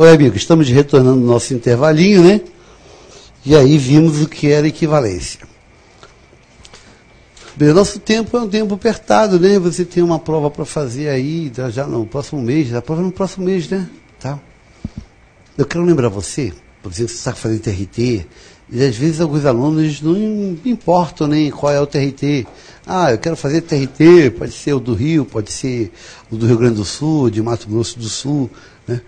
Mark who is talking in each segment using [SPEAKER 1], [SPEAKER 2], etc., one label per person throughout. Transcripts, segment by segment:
[SPEAKER 1] Oi, amigo, estamos retornando ao nosso intervalinho, né? E aí vimos o que era equivalência. Bem, o nosso tempo é um tempo apertado, né? Você tem uma prova para fazer aí, já no próximo mês, a prova é no próximo mês, né? Tá? Eu quero lembrar você, por exemplo, você está fazendo TRT, e às vezes alguns alunos não importam nem qual é o TRT. Ah, eu quero fazer TRT, pode ser o do Rio, pode ser o do Rio Grande do Sul, de Mato Grosso do Sul, né?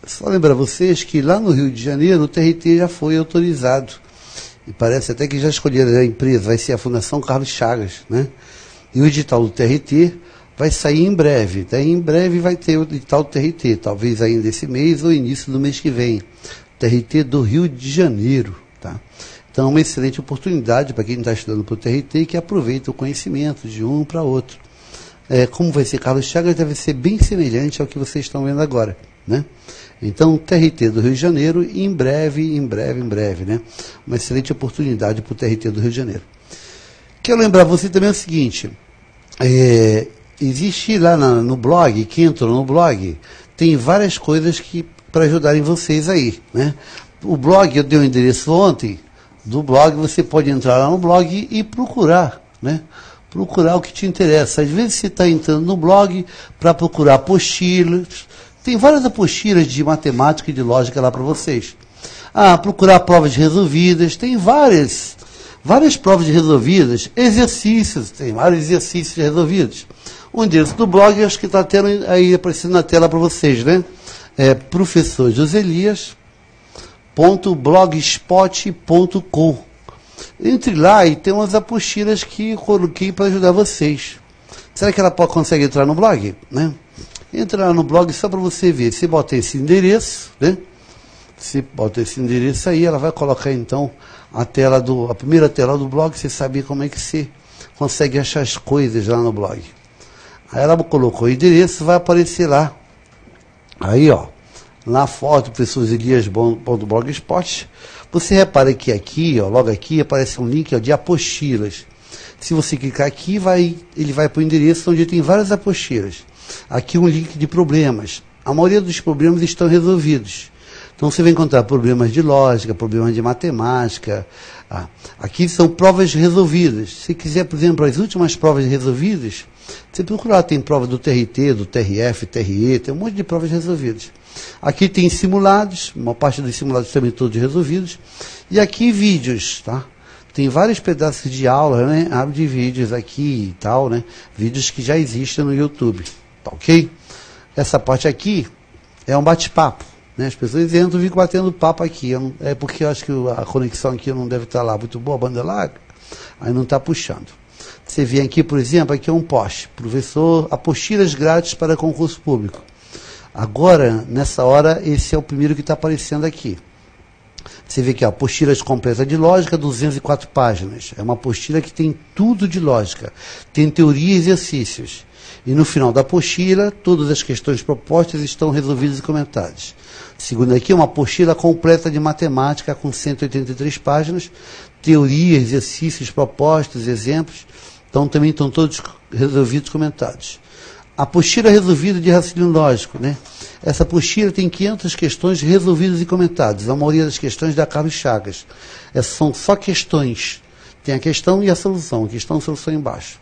[SPEAKER 1] Só lembrar vocês que lá no Rio de Janeiro o TRT já foi autorizado. E parece até que já escolheram a empresa, vai ser a Fundação Carlos Chagas, né? E o edital do TRT vai sair em breve. Daí em breve vai ter o edital do TRT, talvez ainda esse mês ou início do mês que vem. TRT do Rio de Janeiro, tá? Então é uma excelente oportunidade para quem está estudando para o TRT e que aproveita o conhecimento de um para outro. Como vai ser Carlos Chagas, deve ser bem semelhante ao que vocês estão vendo agora, né? Então, TRT do Rio de Janeiro, em breve, né? Uma excelente oportunidade para o TRT do Rio de Janeiro. Quero lembrar você também o seguinte, existe lá no blog, quem entrou no blog, tem várias coisas para ajudarem vocês aí, né? O blog, eu dei o endereço ontem, do blog, você pode entrar lá no blog e procurar, né? Procurar o que te interessa. Às vezes você está entrando no blog para procurar apostilas. Tem várias apostilas de matemática e de lógica lá para vocês. Procurar provas resolvidas. Tem várias provas resolvidas. Exercícios. Tem vários exercícios resolvidos. O endereço do blog, acho que está aí aparecendo na tela para vocês, né? É professorjoselias.blogspot.com. Entre lá e tem umas apostilas que coloquei para ajudar vocês. Será que ela consegue entrar no blog? Né? Entra lá no blog só para você ver. Você bota esse endereço, né? Você bota esse endereço aí, ela vai colocar então a primeira tela do blog, você sabe como é que você consegue achar as coisas lá no blog. Aí ela colocou o endereço, vai aparecer lá. Aí, ó, na foto, professorelias.blogspot, você repara que aqui, ó, logo aqui, aparece um link, ó, de apostilas. Se você clicar aqui, ele vai para o endereço onde tem várias apostilas. Aqui um link de problemas. A maioria dos problemas estão resolvidos. Então você vai encontrar problemas de lógica, problemas de matemática. Aqui são provas resolvidas. Se quiser, por exemplo, as últimas provas resolvidas, você procurar, tem prova do TRT, do TRF, TRE, tem um monte de provas resolvidas. Aqui tem simulados, uma parte dos simulados também todos resolvidos. E aqui vídeos, tá? Tem vários pedaços de aula, né? De vídeos aqui e tal, né? Vídeos que já existem no YouTube, tá ok? Essa parte aqui é um bate-papo, né? As pessoas entram e ficam batendo papo aqui. É porque eu acho que a conexão aqui não deve estar lá muito boa, a banda larga, aí não está puxando. Você vem aqui, por exemplo, aqui é um post. Professor, apostilas grátis para concurso público. Agora, nessa hora, esse é o primeiro que está aparecendo aqui. Você vê que a apostila completa de lógica, 204 páginas. É uma apostila que tem tudo de lógica. Tem teoria e exercícios. E no final da apostila, todas as questões propostas estão resolvidas e comentadas. Segundo aqui, uma apostila completa de matemática com 183 páginas. Teoria, exercícios, propostas, exemplos. Então, também estão todos resolvidos e comentados. A apostila resolvida de raciocínio lógico, né? Essa apostila tem 500 questões resolvidas e comentadas. A maioria das questões da Carlos Chagas. Essas são só questões. Tem a questão e a solução. A questão e a solução embaixo.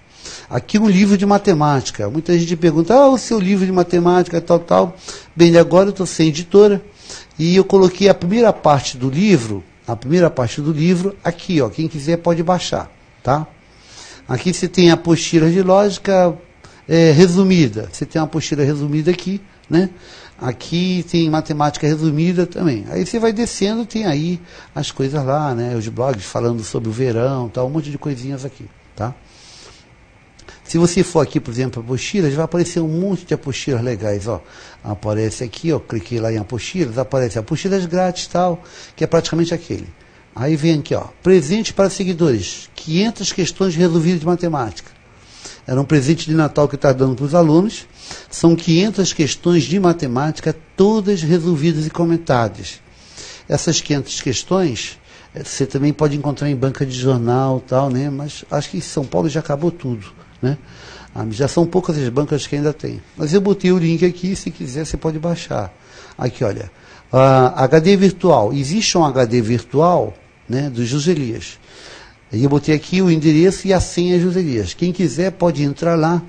[SPEAKER 1] Aqui um livro de matemática. Muita gente pergunta, o seu livro de matemática, tal. Bem, agora eu estou sem editora. E eu coloquei a primeira parte do livro, aqui, ó. Quem quiser pode baixar, tá? Aqui você tem a apostila de lógica resumida. Você tem uma apostila resumida aqui, né? Aqui tem matemática resumida também. Aí você vai descendo, tem aí as coisas lá, né? Os blogs falando sobre o verão, tal, um monte de coisinhas aqui, tá? Se você for aqui, por exemplo, apostilas, vai aparecer um monte de apostilas legais, ó. Aparece aqui, ó, cliquei lá em apostilas, aparece apostilas grátis, tal, que é praticamente aquele. Aí vem aqui, ó, presente para seguidores, 500 questões resolvidas de matemática. Era um presente de Natal que está dando para os alunos. São 500 questões de matemática, todas resolvidas e comentadas. Essas 500 questões, você também pode encontrar em banca de jornal, tal, né? Mas acho que em São Paulo já acabou tudo, né? Já são poucas as bancas que ainda tem. Mas eu botei o link aqui, se quiser você pode baixar. Aqui, olha, HD virtual. Existe um HD virtual, né, do Joselias. E eu botei aqui o endereço e a senha Joselias. Quem quiser pode entrar lá.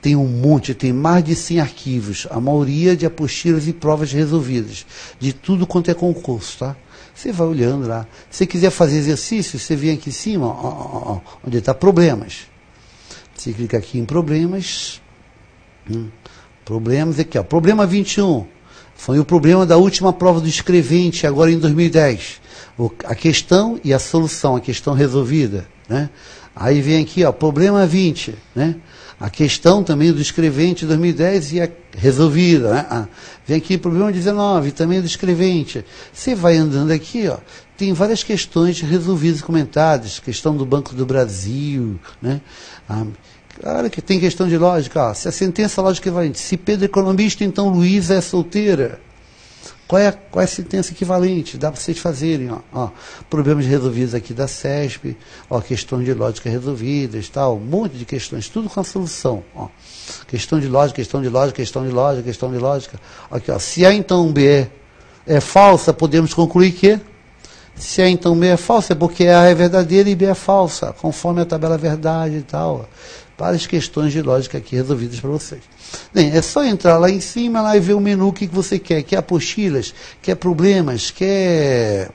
[SPEAKER 1] Tem um monte, tem mais de 100 arquivos. A maioria de apostilas e provas resolvidas. De tudo quanto é concurso, tá? Você vai olhando lá. Se você quiser fazer exercício, você vem aqui em cima, onde está problemas. Você clica aqui em problemas. Problemas aqui, ó. Problema 21. Foi o problema da última prova do escrevente, agora em 2010. A questão e a solução, a questão resolvida, né? Aí vem aqui, ó, problema 20, né? A questão também do escrevente 2010 e a resolvida, né? Vem aqui problema 19, também do escrevente. Você vai andando aqui, ó, tem várias questões resolvidas e comentadas, questão do Banco do Brasil, né? Claro que tem questão de lógica, ó, se a sentença lógica equivalente, se Pedro é economista, então Luísa é solteira. Qual é a sentença equivalente? Dá para vocês fazerem, ó, problemas resolvidos aqui da CESP, ó, questão de lógica resolvidas, tal, um monte de questões, tudo com a solução, ó. Questão de lógica, questão de lógica, questão de lógica, questão de lógica. Aqui, ó, se A então B é falsa, podemos concluir que se A então B é falsa, é porque A é verdadeira e B é falsa, conforme a tabela verdade e tal. Várias questões de lógica aqui resolvidas para vocês. Bem, é só entrar lá em cima lá e ver o menu, o que você quer. Quer apostilas, quer problemas, quer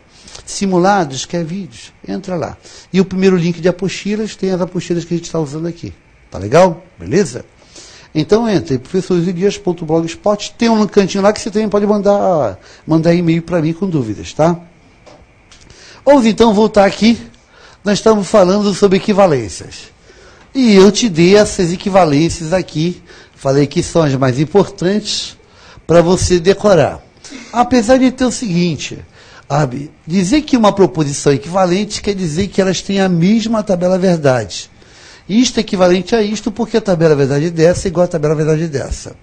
[SPEAKER 1] simulados, quer vídeos. Entra lá. E o primeiro link de apostilas tem as apostilas que a gente está usando aqui. Tá legal? Beleza? Então entra em professoresidias.blogspot. Tem um cantinho lá que você também pode mandar e-mail para mim com dúvidas, tá? Vamos então voltar aqui. Nós estamos falando sobre equivalências. E eu te dei essas equivalências aqui, falei que são as mais importantes para você decorar. Apesar de ter o seguinte, dizer que uma proposição é equivalente quer dizer que elas têm a mesma tabela verdade. Isto é equivalente a isto porque a tabela verdade dessa é igual a tabela verdade dessa.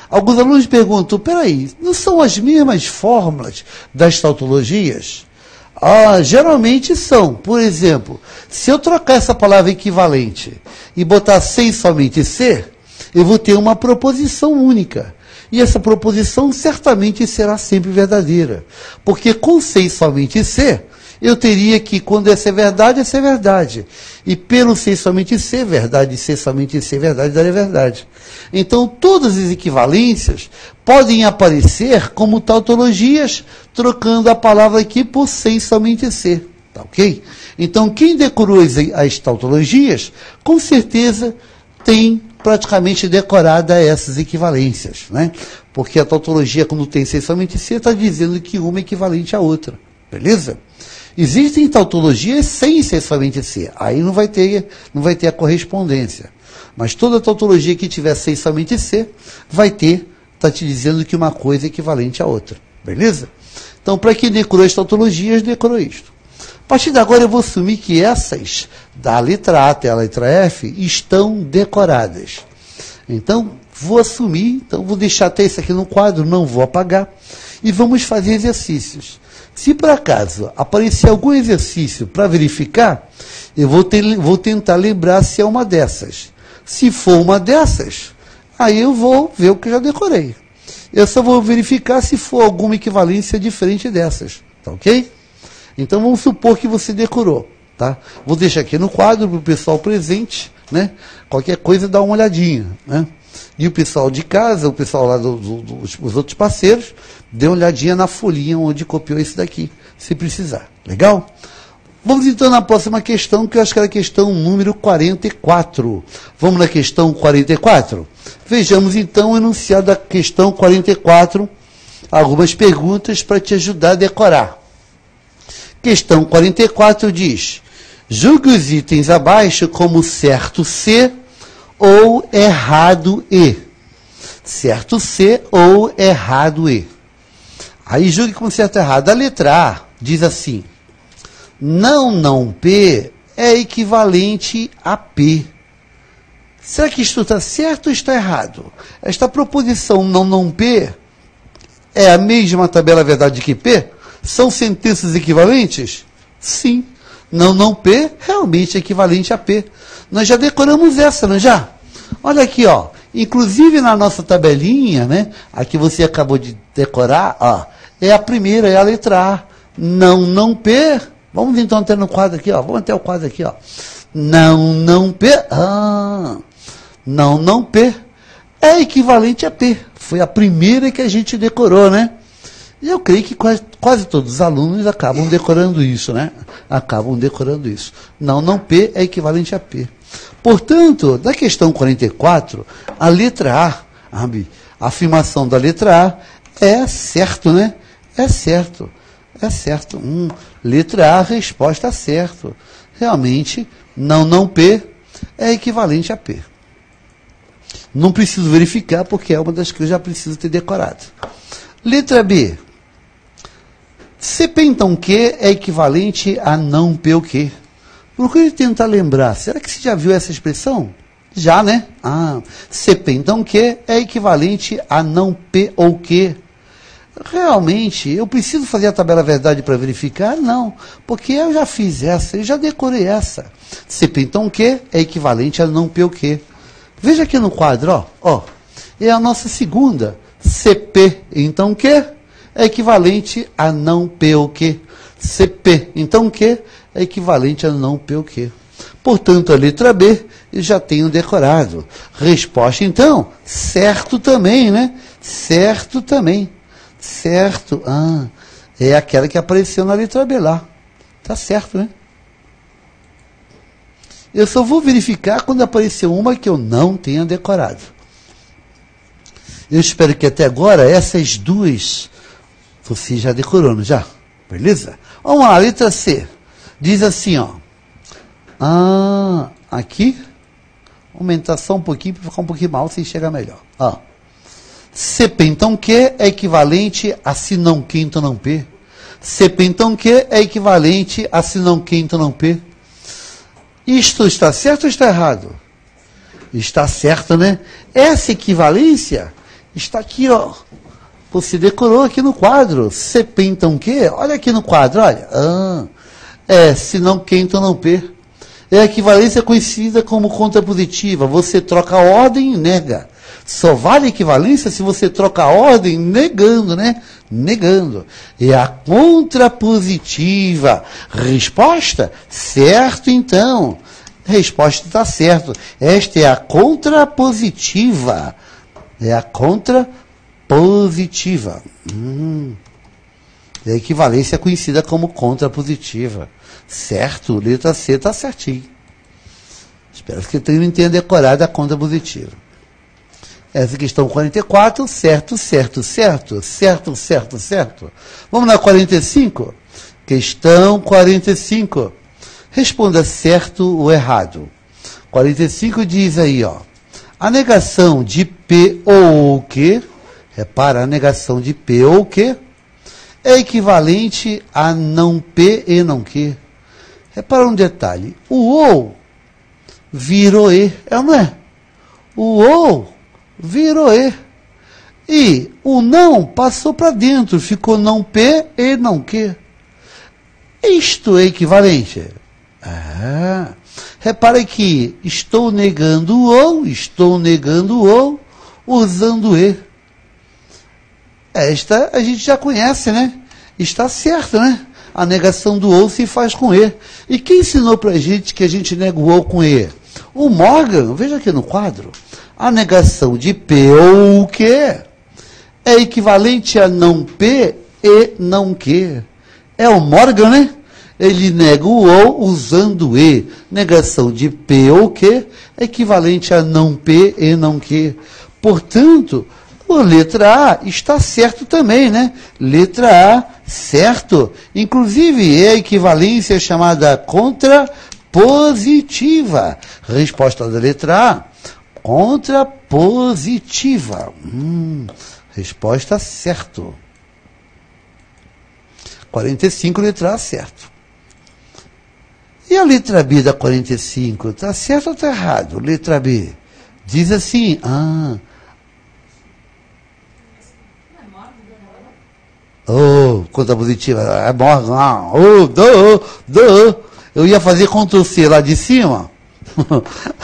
[SPEAKER 1] Alguns alunos perguntam, peraí, não são as mesmas fórmulas das tautologias? Geralmente são. Por exemplo, se eu trocar essa palavra equivalente e botar sem somente ser, eu vou ter uma proposição única. E essa proposição certamente será sempre verdadeira. Porque com sem somente ser, eu teria que, quando essa é verdade, essa é verdade. E pelo sem somente ser, verdade, e ser somente ser, verdade, daria verdade. Então, todas as equivalências podem aparecer como tautologias, trocando a palavra aqui por sem somente ser. Tá ok? Então, quem decorou as tautologias, com certeza tem praticamente decorada essas equivalências, né? Porque a tautologia, quando tem sem somente ser, está dizendo que uma é equivalente à outra. Beleza? Existem tautologias sem ser somente ser. Aí não vai ter a correspondência. Mas toda tautologia que tiver sem somente ser, está te dizendo que uma coisa é equivalente à outra. Beleza? Então, para quem decorou as tautologias, decorou isto. A partir de agora, eu vou assumir que essas, da letra A até a letra F, estão decoradas. Então, vou assumir, vou deixar até isso aqui no quadro, não vou apagar, e vamos fazer exercícios. Se por acaso aparecer algum exercício para verificar, eu vou tentar lembrar se é uma dessas. Se for uma dessas, aí eu vou ver o que eu já decorei. Eu só vou verificar se for alguma equivalência diferente dessas. Tá ok? Então vamos supor que você decorou. Tá? Vou deixar aqui no quadro para o pessoal presente, né? Qualquer coisa dá uma olhadinha, né? E o pessoal de casa, o pessoal lá os outros parceiros, dê uma olhadinha na folhinha onde copiou isso daqui, se precisar. Legal? Vamos então na próxima questão, que eu acho que era a questão número 44. Vamos na questão 44? Vejamos então o enunciado da questão 44, algumas perguntas para te ajudar a decorar. Questão 44 diz: julgue os itens abaixo como certo C ou errado E. Certo C ou errado E. Aí julgue como certo ou errado. A letra A diz assim: não P é equivalente a P. Será que isto está certo ou está errado? Esta proposição não P é a mesma tabela verdade que P? São sentenças equivalentes? Sim. Não P realmente é equivalente a P. Nós já decoramos essa, não já? Olha aqui, ó. Inclusive na nossa tabelinha, né? A que você acabou de decorar, ó. É a primeira, é a letra A. Não, não, P. Vamos então ter no quadro aqui, ó. Vamos até o quadro aqui, ó. Não, não, P. Ah. Não, não, P. É equivalente a P. Foi a primeira que a gente decorou, né? E eu creio que quase todos os alunos acabam decorando isso, né? Acabam decorando isso. Não, não, P é equivalente a P. Portanto, da questão 44, a letra A, a afirmação da letra A é certo, né? É certo. É certo. Letra A, resposta certo. Realmente, não, não, P é equivalente a P. Não preciso verificar, porque é uma das que eu já preciso ter decorado. Letra B. CP então Q é equivalente a não P o quê? Procure tentar lembrar. Será que você já viu essa expressão? Já, né? CP então Q é equivalente a não P ou Q. Realmente, eu preciso fazer a tabela verdade para verificar? Não, porque eu já fiz essa, eu já decorei essa. CP então Q é equivalente a não P ou Q. Veja aqui no quadro, ó. É a nossa segunda. CP então Q é equivalente a não P ou Q. CP, então Q é equivalente a não P ou Q. Portanto, a letra B eu já tenho decorado. Resposta, então, certo também, né? Certo também. Certo. É aquela que apareceu na letra B lá. Tá certo, né? Eu só vou verificar quando aparecer uma que eu não tenha decorado. Eu espero que até agora essas duas você já decorou, não já? Beleza? Vamos lá, letra C. Diz assim, ó. Aqui. Aumentar só um pouquinho para ficar um pouquinho mal, se enxergar melhor. CP então Q é equivalente a se não Q então não P. CP então Q é equivalente a se não Q então não P. Isto está certo ou está errado? Está certo, né? Essa equivalência está aqui, ó. Você decorou aqui no quadro. CP então Q, olha aqui no quadro, olha. Se não Q então não P. É a equivalência conhecida como contrapositiva. Você troca a ordem e nega. Só vale equivalência se você troca a ordem negando, né? Negando. É a contrapositiva. Resposta? Certo, então. Resposta está certo. Esta é a contrapositiva. É a contrapositiva. É a equivalência conhecida como contrapositiva. Certo? Letra C está certinho. Espero que você tenha decorado a contrapositiva. Essa é questão 44, certo, certo, certo, certo, certo, certo. Vamos na 45? Questão 45. Responda certo ou errado. 45 diz aí, ó. A negação de P ou Q, repara, a negação de P ou Q, é equivalente a não P e não Q. Repara um detalhe. O ou virou E, é ou não é? O ou virou E. E o não passou para dentro, ficou não P e não Q. Isto é equivalente. Repare que estou negando o ou, usando E. Esta a gente já conhece, né? Está certo, né? A negação do ou se faz com E. E quem ensinou para a gente que a gente nega o ou com E? O Morgan, veja aqui no quadro. A negação de P ou Q é equivalente a não P e não Q. É o Morgan, né? Ele nega o ou usando E. Negação de P ou Q é equivalente a não P e não Q. Portanto, a letra A está certo também, né? Letra A, certo. Inclusive, é a equivalência chamada contrapositiva. Resposta da letra A, contrapositiva. Resposta certo. 45, letra A, certo. E a letra B da 45, está certo ou está errado? Letra B, diz assim, contrapositiva, é Morgan, eu ia fazer Ctrl C lá de cima,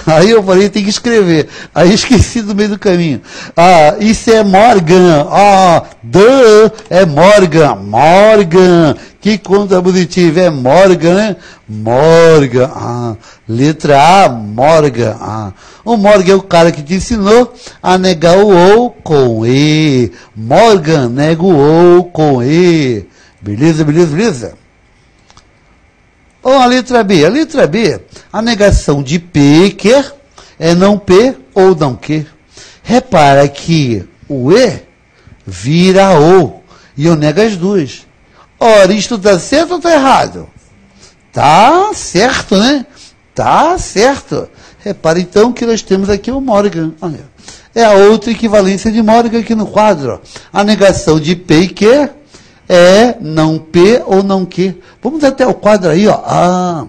[SPEAKER 1] Aí eu falei, tem que escrever. Aí esqueci do meio do caminho. Ah, isso é Morgan. Ah, é Morgan. Morgan. Que conta bonitiva. É Morgan, né? Morgan. Ah, letra A, Morgan. Ah. O Morgan é o cara que te ensinou a negar o ou com E. Morgan nega o ou com E. Beleza, beleza, beleza? Ou a letra B? A letra B, a negação de P que é não P ou não que. Repara que o E vira O e eu nego as duas. Ora, isto está certo ou está errado? Tá certo, né? Tá certo. Repara então que nós temos aqui o Morgan. Olha, é a outra equivalência de Morgan aqui no quadro. A negação de P e que é não P ou não que. Vamos até o quadro aí, ó. Ah,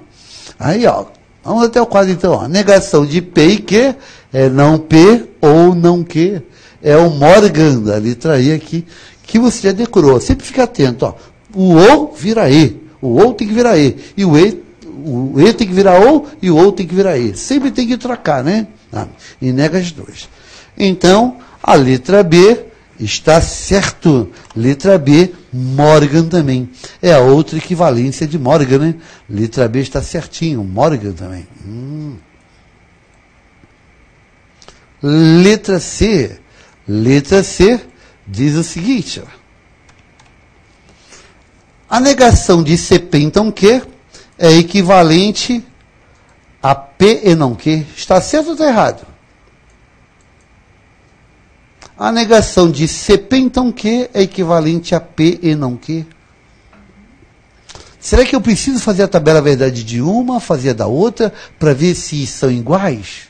[SPEAKER 1] aí, ó. Vamos até o quadro então, ó. Negação de P e que é não P ou não que. É o Morgan da letra E aqui, que você já decorou. Sempre fica atento, ó. O ou vira E. O ou tem que virar E. E o E tem que virar ou e o ou tem que virar E. Sempre tem que trocar, né? Ah, e nega as duas. Então, a letra B está certo. Letra B, Morgan também. É a outra equivalência de Morgan, né? Letra B está certinho. Morgan também. Letra C. Letra C diz o seguinte. A negação de CP, então, que é equivalente a P e não que. Está certo ou está errado? A negação de CP, então, que é equivalente a P e não que. Será que eu preciso fazer a tabela verdade de uma, fazer a da outra, para ver se são iguais?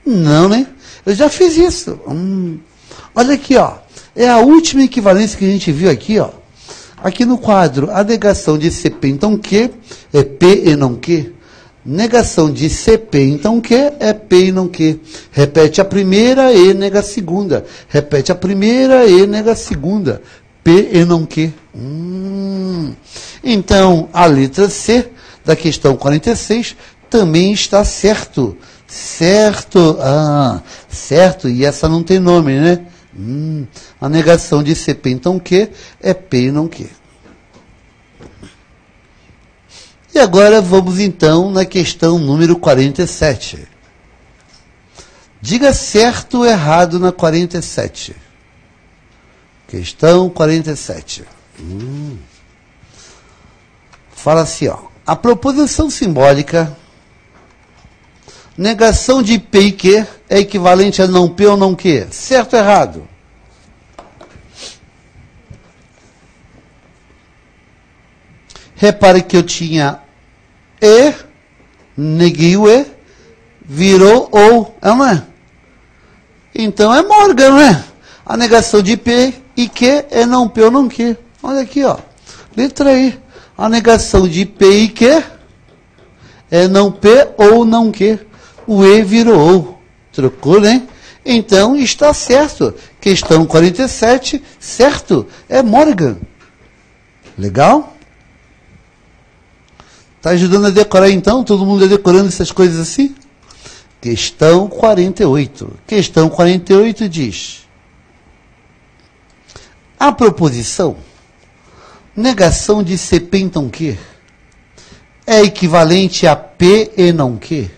[SPEAKER 1] Não, né? Eu já fiz isso. Olha aqui, ó. É a última equivalência que a gente viu aqui, ó. Aqui no quadro, a negação de CP, então, que é P e não que. Negação de CP, então, que é P e não que. Repete a primeira e nega a segunda. Repete a primeira e nega a segunda. P e não que. Então, a letra C da questão 46 também está certo. Certo. Ah, certo. E essa não tem nome, né? A negação de CP, então, que é P e não que. E agora vamos, então, na questão número 47. Diga certo ou errado na 47. Questão 47. Fala assim, ó. A proposição simbólica, negação de P e que é equivalente a não P ou não que. Certo ou errado? Repare que eu tinha E, neguei o E, virou ou, não é? Então é Morgan, não é? A negação de P e que é não P ou não que. Olha aqui, ó. Letra I. A negação de P e que é não P ou não que. O E virou ou. Trocou, né? Então está certo. Questão 47, certo? É Morgan. Legal? Está ajudando a decorar então? Todo mundo decorando essas coisas assim? Questão 48. Questão 48 diz: a proposição negação de CP então que é equivalente a P e não que.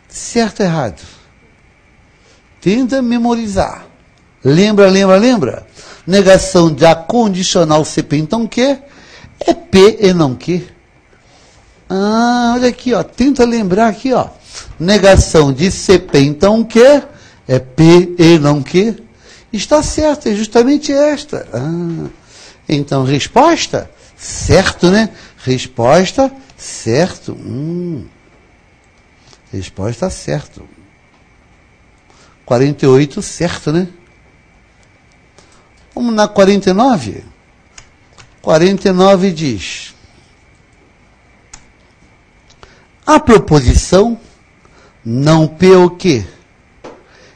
[SPEAKER 1] Certo ou errado? Tenta memorizar. Lembra, lembra, lembra? Negação da condicional CP então que é P e não que. Ah, olha aqui, ó. Tenta lembrar aqui, ó. Negação de CP, então, que é P e não que. Está certo, é justamente esta. Ah, então, resposta? Certo, né? Resposta, certo. Resposta, certo. 48, certo, né? Vamos na 49. 49 diz: a proposição não P o que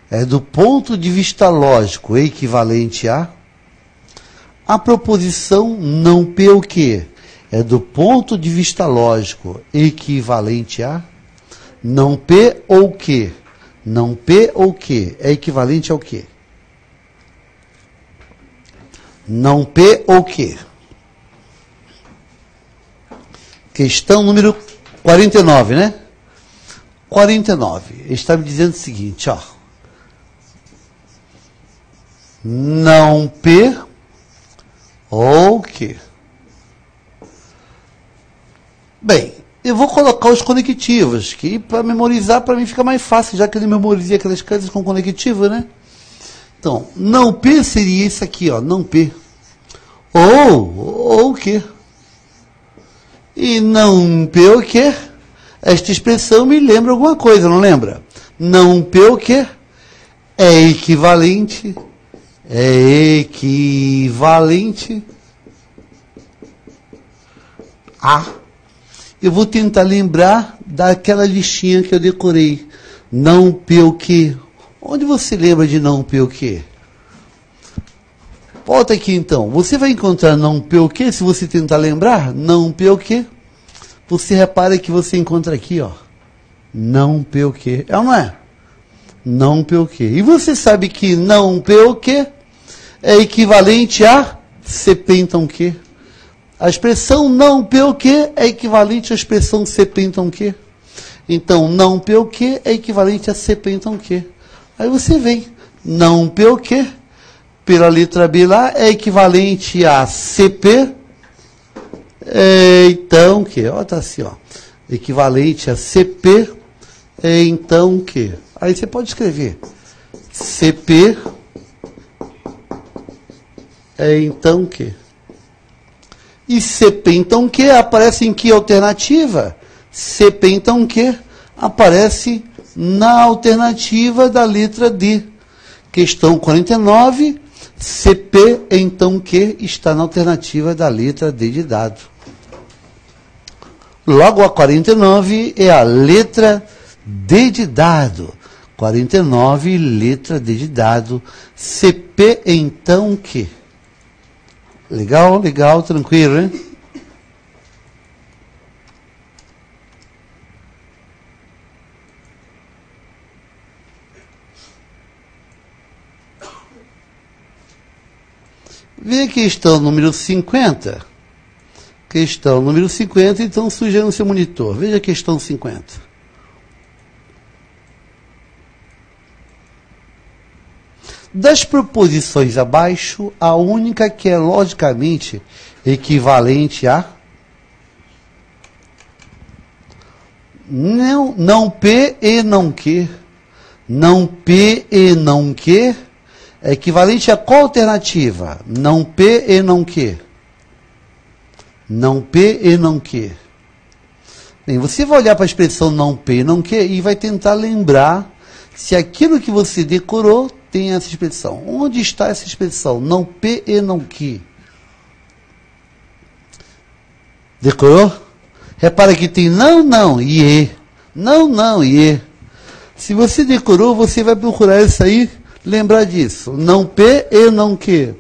[SPEAKER 1] é do ponto de vista lógico equivalente a. A proposição não P o que é do ponto de vista lógico equivalente a. Não P ou Q. Não P ou Q é equivalente ao quê? Não P ou Q. Questão número 49, né? 49. Ele está me dizendo o seguinte, ó. Não P ou Q. Bem, eu vou colocar os conectivos, que para memorizar, para mim fica mais fácil, já que eu memorizei aquelas coisas com conectivo, né? Então, não P seria isso aqui, ó, não P. Ou Q. E não P ou Q, esta expressão me lembra alguma coisa, não lembra? Não P ou Q é equivalente a... Eu vou tentar lembrar daquela listinha que eu decorei. Não P ou Q. Onde você lembra de não P ou Q? Volta aqui então. Você vai encontrar não P ou Q se você tentar lembrar. Não P ou Q. Você repara que você encontra aqui, ó. Não P ou Q. É ou não é? Não P ou Q. E você sabe que não P ou Q é equivalente a CP então Q. A expressão não P ou Q é equivalente à expressão CP então Q. Então, não P ou Q é equivalente a CP então Q. Aí você vem, não P ou Q, pela letra B lá, é equivalente a CP, então Q. Ó, tá assim, ó. Equivalente a CP, então Q. Aí você pode escrever CP, então Q. E CP então Q aparece em que alternativa? CP então Q aparece na alternativa da letra D. Questão 49, CP então Q está na alternativa da letra D de dado. Logo a 49 é a letra D de dado. 49, letra D de dado. CP então Q. Legal, legal, tranquilo, né? Vê a questão número 50. Questão número 50, então sujeira no seu monitor. Veja a questão 50. Das proposições abaixo, a única que é logicamente equivalente a não P e não Q. Não P e não Q é equivalente a qual alternativa? Não P e não Q. Não P e não Q. Bem, você vai olhar para a expressão não P e não Q e vai tentar lembrar se aquilo que você decorou tem essa expressão. Onde está essa expressão? Não P e não Q. Decorou? Repara que tem não, não e E. Não, não e E. Se você decorou, você vai procurar isso aí, lembrar disso. Não P e não Q.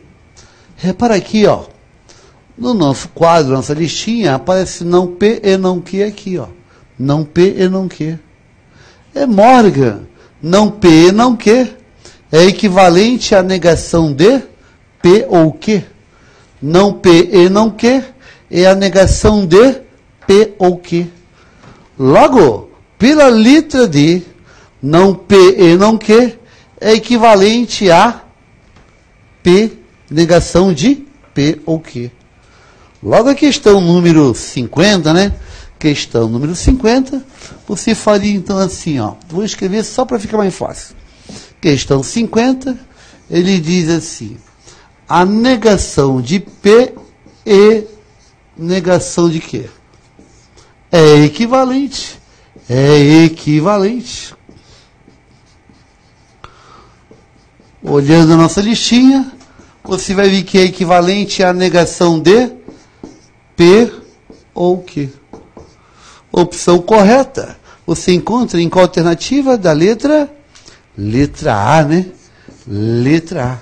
[SPEAKER 1] Repara aqui, ó. No nosso quadro, nossa listinha, aparece não P e não Q aqui, ó. Não P e não Q. É Morgan. Não P e não Q é equivalente à negação de P ou Q. Não P e não Q é a negação de P ou Q. Logo, pela letra D, não P e não Q é equivalente a P, negação de P ou Q. Logo a questão número 50, né? Questão número 50, você faria então assim, ó. Vou escrever só para ficar mais fácil. Questão 50, ele diz assim: a negação de P e negação de Q é equivalente. É equivalente. Olhando a nossa listinha, você vai ver que é equivalente à negação de P ou Q. Opção correta. Você encontra em qual alternativa da letra? Letra A, né? Letra A.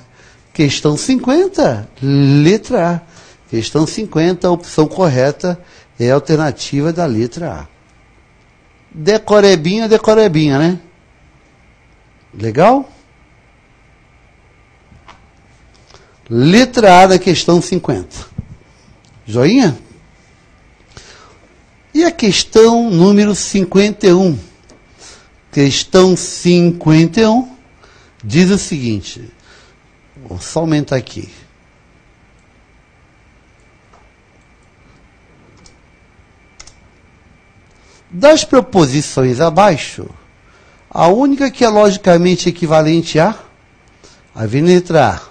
[SPEAKER 1] Questão 50, letra A. Questão 50, a opção correta é a alternativa da letra A. decorebinha, decorebinha, né? Legal? Letra A da questão 50. Joinha? E a questão número 51? Questão 51 diz o seguinte. Vou só aumentar aqui. Das proposições abaixo, a única que é logicamente equivalente a, aí vem a letra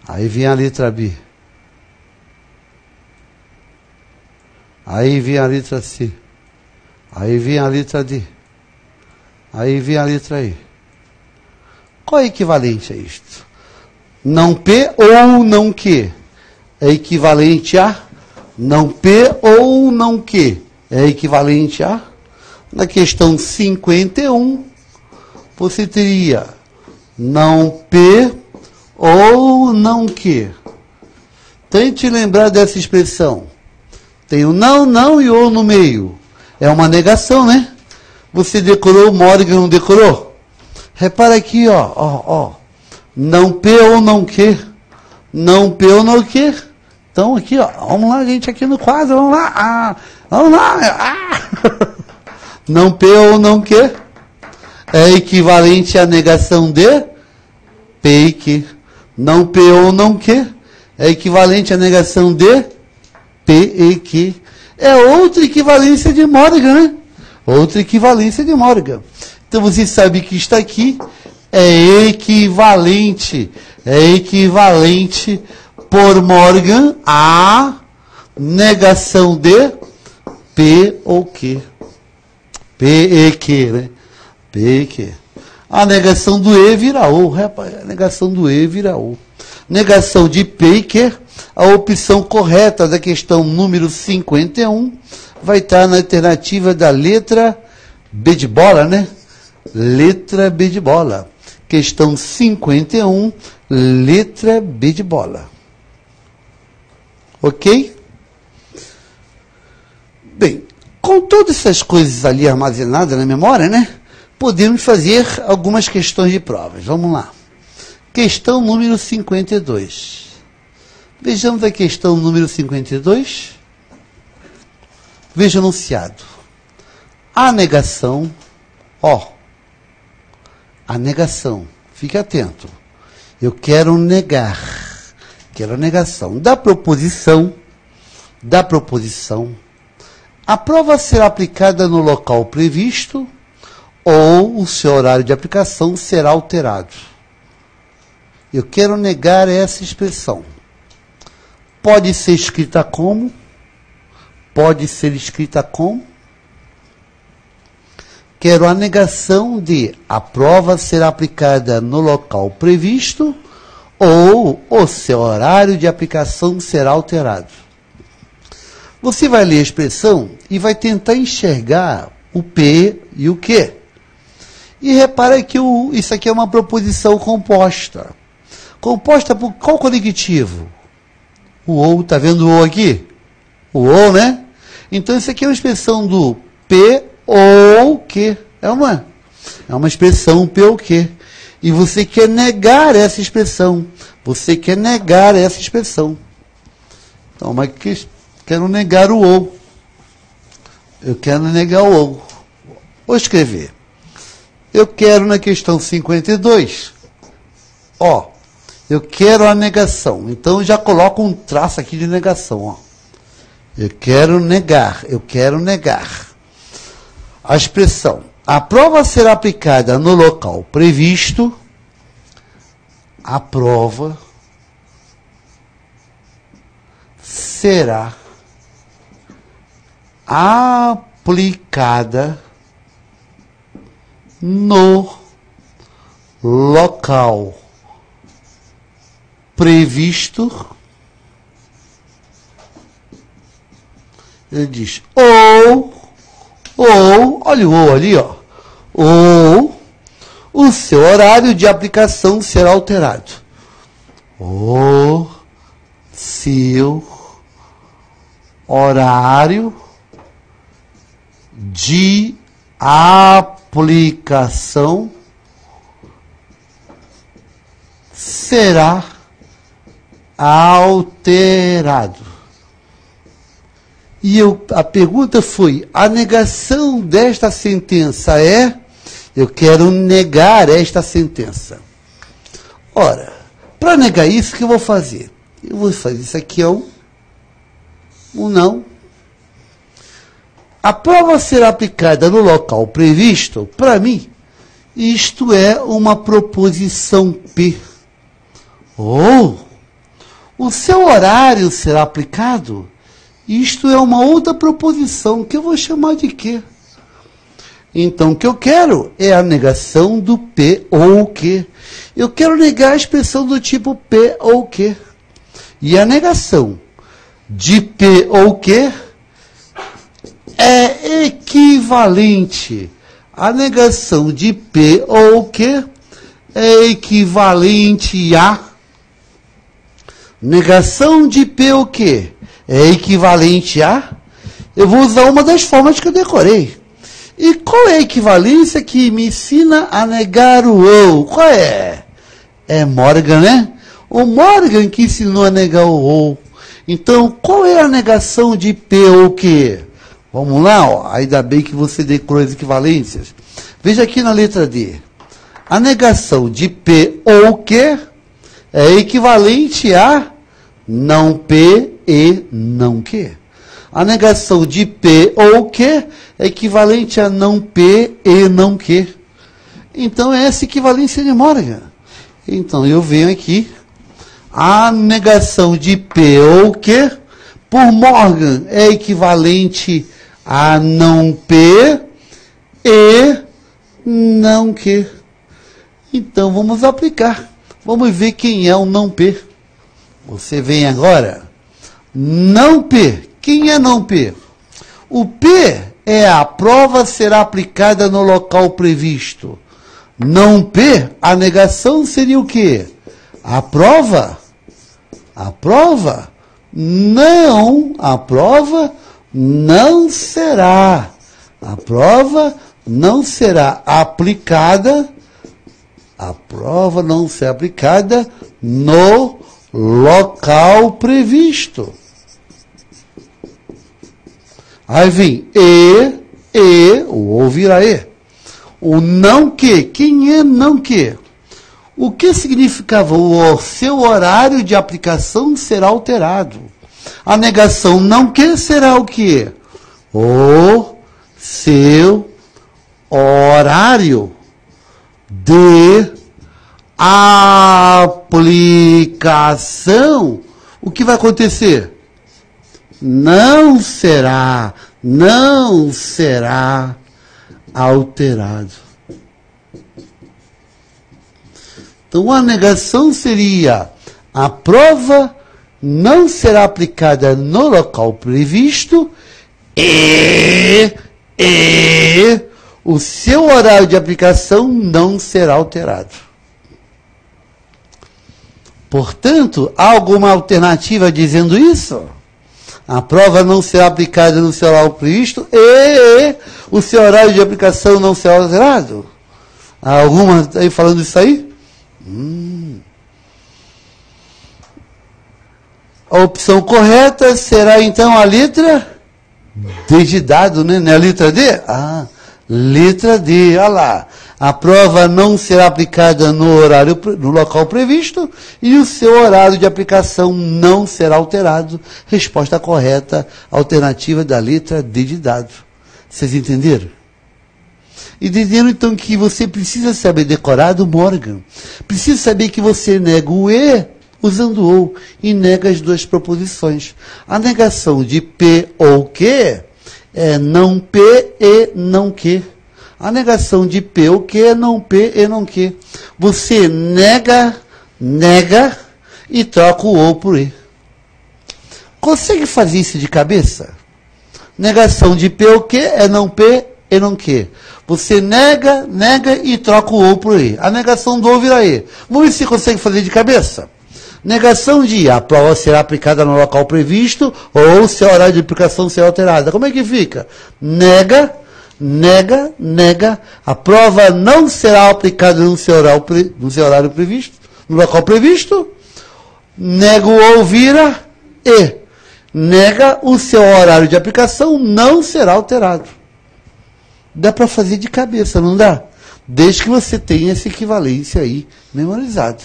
[SPEAKER 1] A, aí vem a letra B, aí vem a letra C, aí vem a letra D, aí vem a letra E. Qual é equivalente a isto? Não P ou não Q é equivalente a não P ou não Q é equivalente a, na questão 51, você teria não P ou não Q. Tente lembrar dessa expressão. Tem o não, não e ou no meio. É uma negação, né? Você decorou, Morgan não decorou? Repara aqui, ó. Não P ou não Q. Não P ou não Q. Então aqui, ó. Vamos lá, gente, aqui no quadro. Vamos lá. Vamos lá. Não P ou não Q é equivalente à negação de P e Q. Não P ou não Q é equivalente à negação de P e Q. É outra equivalência de Morgan, né? Outra equivalência de Morgan. Então você sabe que está aqui é equivalente por Morgan à negação de P ou Q. P e Q, né? P e Q. A negação do E vira O. Rapaz, a negação do E vira O. Negação de P e Q, a opção correta da questão número 51 vai estar na alternativa da letra B de bola, né? Letra B de bola. Questão 51, letra B de bola. Ok? Bem, com todas essas coisas ali armazenadas na memória, né? Podemos fazer algumas questões de provas. Vamos lá. Questão número 52. Vejamos a questão número 52. Veja o enunciado. A negação, a negação, fique atento. Eu quero negar, quero a negação da proposição, a prova será aplicada no local previsto ou o seu horário de aplicação será alterado. Eu quero negar essa expressão. Pode ser escrita como? Pode ser escrita como? Quero a negação de a prova será aplicada no local previsto ou o seu horário de aplicação será alterado. Você vai ler a expressão e vai tentar enxergar o P e o Q. E repara que isso aqui é uma proposição composta. Composta por qual conectivo? O ou, está vendo o ou aqui? O ou, né? Então isso aqui é uma expressão do P ou Q. É uma expressão P ou Q. E você quer negar essa expressão. Você quer negar essa expressão. Então, mas quero negar o ou. Eu quero negar o ou. Vou escrever. Eu quero na questão 52, eu quero a negação. Então, eu já coloco um traço aqui de negação, Eu quero negar. A expressão, a prova será aplicada no local previsto, a prova será aplicada no local previsto. Ele diz ou, olha o ou ali, ou o seu horário de aplicação será alterado. O seu horário de aplicação será alterado. E a pergunta foi, a negação desta sentença é, eu quero negar esta sentença. Ora, para negar isso, o que eu vou fazer? Eu vou fazer isso aqui é um não. A prova será aplicada no local previsto, para mim, isto é uma proposição P. Ou, o seu horário será aplicado, isto é uma outra proposição, que eu vou chamar de quê? Então, o que eu quero é a negação do P ou que. Eu quero negar a expressão do tipo P ou que. E a negação de P ou que é equivalente. A negação de P ou que é equivalente a negação de P ou que é equivalente a. Eu vou usar uma das formas que eu decorei. E qual é a equivalência que me ensina a negar o ou? Qual é? É Morgan, né? O Morgan que ensinou a negar o ou. Então, qual é a negação de P ou que? Vamos lá, ó. Ainda bem que você decorou as equivalências. Veja aqui na letra D. A negação de P ou que é equivalente a não P e não que. A negação de P ou que é equivalente a não P e não que. Então, é essa equivalência de Morgan. Então, eu venho aqui. A negação de P ou que, por Morgan, é equivalente a não P e não que. Então, vamos aplicar. Vamos ver quem é o não P. Você vem agora. Não P. Quem é não P? O P é a prova será aplicada no local previsto. Não P, a negação seria o quê? A prova? A prova? Não, a prova não será. A prova não será aplicada. A prova não será aplicada no local previsto. Aí vem o ou vira e. O não que. Quem é não que? O que significava? O seu horário de aplicação será alterado. A negação não que será o quê? O seu horário de aplicação. O que vai acontecer? Não será alterado. Então, a negação seria: a prova não será aplicada no local previsto e o seu horário de aplicação não será alterado. Portanto, há alguma alternativa dizendo isso? A prova não será aplicada no seu horário previsto e o seu horário de aplicação não será alterado? Há alguma aí falando isso aí? A opção correta será então a letra D de dado, né? Não é a letra D? Ah, letra D, olha lá. A prova não será aplicada no local previsto e o seu horário de aplicação não será alterado. Resposta correta, alternativa da letra D de dado. Vocês entenderam? Entenderam então que você precisa saber decorar do Morgan. Precisa saber que você nega o e usando o ou e nega as duas proposições. A negação de P ou que é não P e não que. A negação de P ou que é não P e não que. Você nega e troca o ou por e. Consegue fazer isso de cabeça? Negação de P ou que é não P e não que. Você nega e troca o ou por e. A negação do ou vira e. Vamos ver se consegue fazer de cabeça. Negação de a prova será aplicada no local previsto ou se o horário de aplicação será alterada. Como é que fica? Nega, Nega, a prova não será aplicada no seu horário previsto, no local previsto, nega o ouvira e nega o seu horário de aplicação não será alterado. Dá para fazer de cabeça, não dá? Desde que você tenha essa equivalência aí memorizada.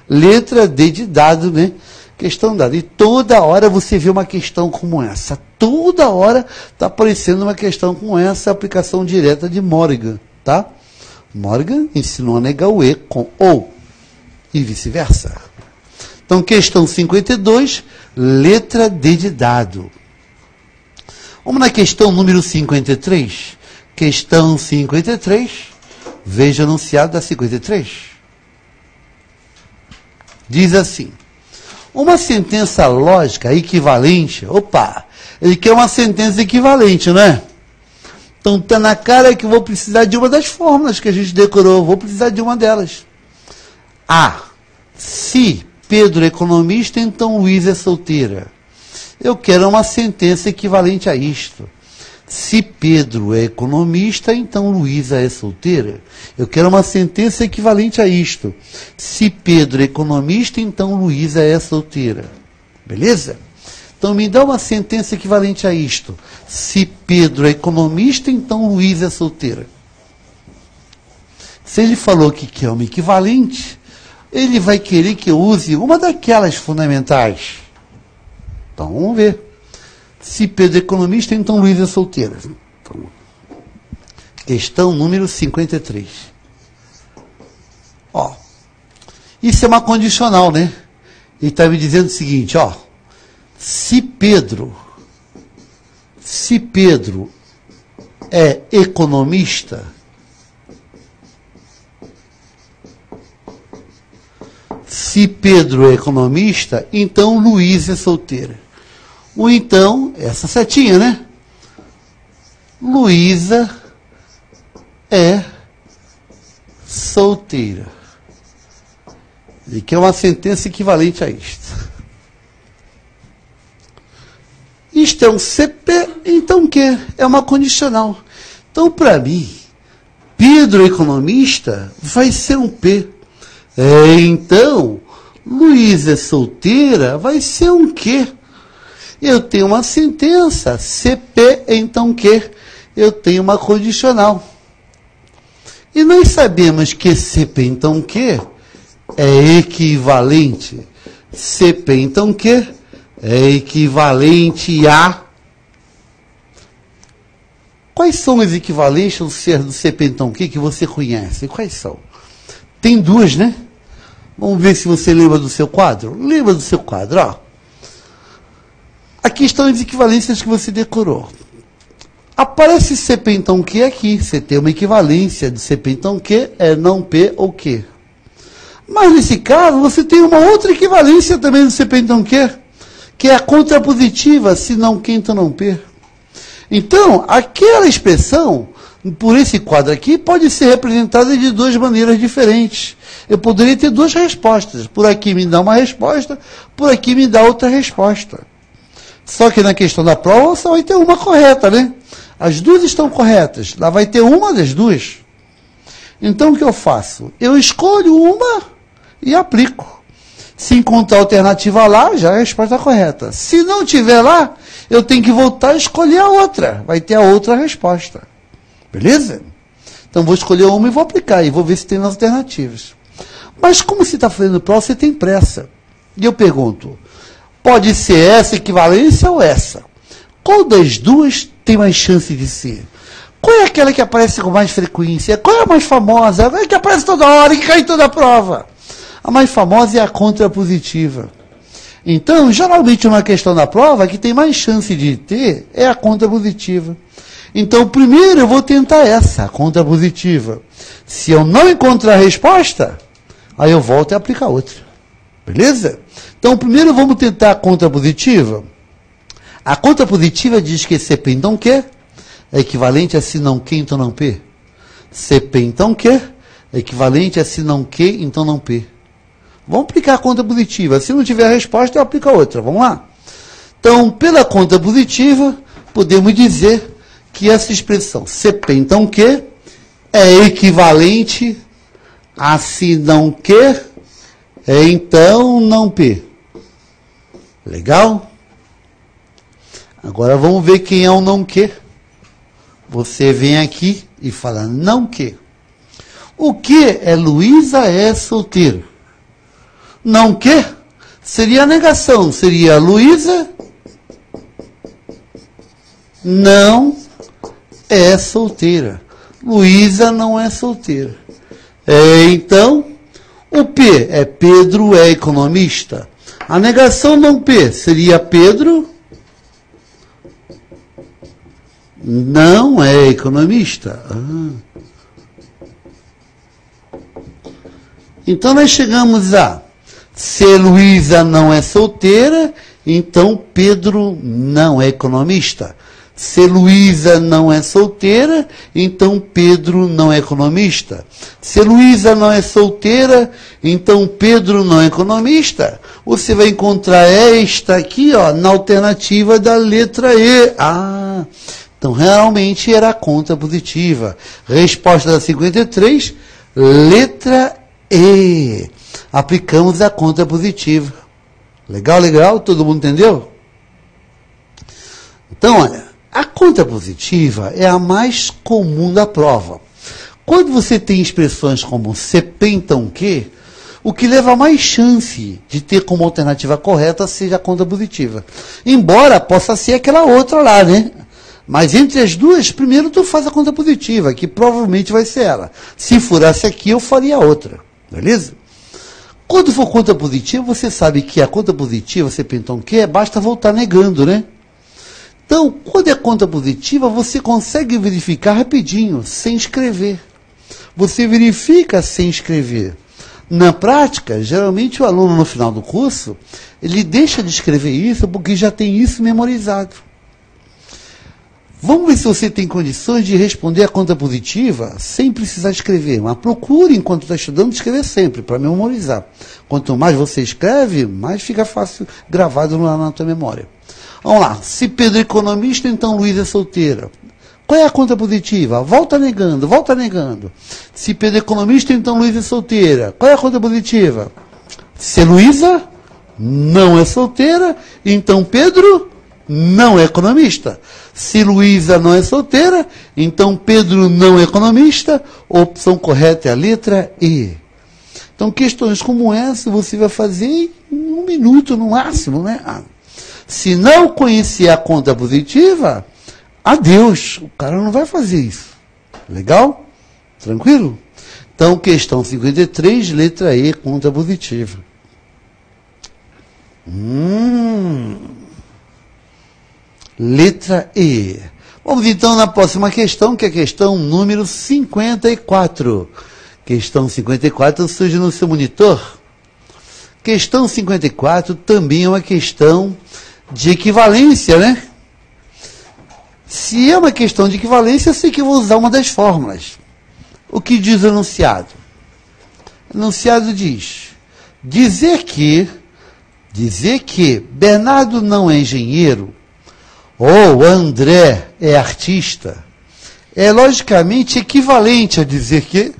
[SPEAKER 1] Letra D de dado, né? Questão dada. E toda hora você vê uma questão como essa. Toda hora está aparecendo uma questão como essa, aplicação direta de Morgan, tá? Morgan ensinou a negar o E com ou e vice-versa. Então, questão 52, letra D de dado. Vamos na questão número 53. Questão 53, veja o enunciado da 53. Diz assim: uma sentença lógica equivalente, ele quer uma sentença equivalente, não é? Então está na cara que eu vou precisar de uma das fórmulas que a gente decorou, vou precisar de uma delas. Se Pedro é economista, então Luísa é solteira. Eu quero uma sentença equivalente a isto. Se Pedro é economista, então Luísa é solteira. Eu quero uma sentença equivalente a isto. Se Pedro é economista, então Luísa é solteira. Beleza? Então me dá uma sentença equivalente a isto. Se Pedro é economista, então Luísa é solteira. Se ele falou que quer uma equivalente, ele vai querer que eu use uma daquelas fundamentais. Então vamos ver. Se Pedro é economista, então Luísa é solteira. Então, questão número 53. Isso é uma condicional, né? Ele está me dizendo o seguinte, se Pedro é economista, então Luísa é solteira. Ou então, essa setinha, né? Luísa é solteira. E que é uma sentença equivalente a isto. Isto é um CP, então o quê? É uma condicional. Então, para mim, Pedro economista vai ser um P. Então, Luísa é solteira vai ser um Q. Eu tenho uma sentença, CP, então que eu tenho uma condicional. E nós sabemos que CP, então que é equivalente. CP, então que é equivalente a... Quais são os equivalentes do CP, então que você conhece? Quais são? Tem duas, né? Vamos ver se você lembra do seu quadro. Lembra do seu quadro, Aqui estão as equivalências que você decorou. Aparece CP então Q aqui. Você tem uma equivalência de CP então Q é não P ou Q. Mas nesse caso, você tem uma outra equivalência também do CP então Q, que é a contrapositiva, se não Q, então não P. Então, aquela expressão, por esse quadro aqui, pode ser representada de duas maneiras diferentes. Eu poderia ter duas respostas. Por aqui me dá uma resposta, por aqui me dá outra resposta. Só que na questão da prova só vai ter uma correta, né? As duas estão corretas. Lá vai ter uma das duas. Então o que eu faço? Eu escolho uma e aplico. Se encontrar alternativa lá, já é a resposta correta. Se não tiver lá, eu tenho que voltar a escolher a outra. Vai ter a outra resposta. Beleza? Então vou escolher uma e vou aplicar. E vou ver se tem alternativas. Mas como você está fazendo prova, você tem pressa. E eu pergunto, pode ser essa equivalência ou essa? Qual das duas tem mais chance de ser? Qual é aquela que aparece com mais frequência? Qual é a mais famosa? Qual é que aparece toda hora e que cai em toda a prova? A mais famosa é a contrapositiva. Então, geralmente, uma questão da prova que tem mais chance de ter é a contrapositiva. Então, primeiro eu vou tentar essa, a contrapositiva. Se eu não encontrar a resposta, aí eu volto e aplico a outra. Beleza? Então, primeiro vamos tentar a contrapositiva. A contrapositiva diz que CP então Q é equivalente a se não Q, então não P. CP então Q é equivalente a se não Q, então não P. Vamos aplicar a contrapositiva. Se não tiver a resposta, eu aplico a outra. Vamos lá? Então, pela contrapositiva, podemos dizer que essa expressão CP, então que é equivalente a se não que, é então não P. Legal? Agora vamos ver quem é o não que. Você vem aqui e fala não que. O que é Luísa é solteira? Não que seria a negação, seria Luísa não é solteira. Luísa não é solteira. Então, o P é Pedro é economista. A negação não P seria Pedro não é economista. Então nós chegamos a se Luísa não é solteira, então Pedro não é economista. Se Luísa não é solteira, então Pedro não é economista. Se Luísa não é solteira, então Pedro não é economista. Você vai encontrar esta aqui, ó, na alternativa da letra E. Então realmente era a conta positiva. Resposta da 53, letra E. Aplicamos a conta positiva. Legal, legal? Todo mundo entendeu? Então, olha, a conta positiva é a mais comum da prova. Quando você tem expressões como CP, então que, o que leva mais chance de ter como alternativa correta seja a conta positiva. Embora possa ser aquela outra lá, né? Mas entre as duas, primeiro tu faz a conta positiva, que provavelmente vai ser ela. Se furasse aqui, eu faria outra. Beleza? Quando for conta positiva, você sabe que a conta positiva, CP, então que, basta voltar negando, né? Então, quando é conta positiva, você consegue verificar rapidinho, sem escrever. Você verifica sem escrever. Na prática, geralmente o aluno no final do curso, ele deixa de escrever isso porque já tem isso memorizado. Vamos ver se você tem condições de responder a conta positiva sem precisar escrever. Mas procure, enquanto está estudando, escrever sempre, para memorizar. Quanto mais você escreve, mais fica fácil gravado na tua memória. Vamos lá. Se Pedro é economista, então Luísa é solteira. Qual é a conta positiva? Volta negando, volta negando. Se Pedro é economista, então Luísa é solteira. Qual é a conta positiva? Se Luísa não é solteira, então Pedro não é economista. Se Luísa não é solteira, então Pedro não é economista. A opção correta é a letra E. Então, questões como essa você vai fazer em 1 minuto no máximo, né? Se não conhecer a conta positiva, adeus, o cara não vai fazer isso. Legal? Tranquilo? Então, questão 53, letra E, conta positiva. Letra E. Vamos então na próxima questão, que é a questão número 54. Questão 54 surge no seu monitor. Questão 54 também é uma questão de equivalência, né? Se é uma questão de equivalência, eu sei que eu vou usar uma das fórmulas. O que diz o enunciado? O enunciado diz: dizer que Bernardo não é engenheiro ou André é artista é logicamente equivalente a dizer que.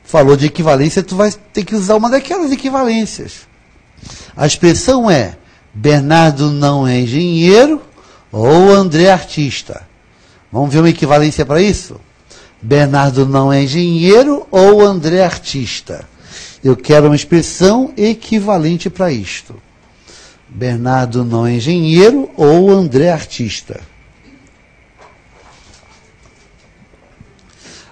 [SPEAKER 1] Falou de equivalência, tu vai ter que usar uma daquelas equivalências. A expressão é: Bernardo não é engenheiro ou André é artista. Vamos ver uma equivalência para isso? Bernardo não é engenheiro ou André é artista. Eu quero uma expressão equivalente para isto. Bernardo não é engenheiro ou André é artista.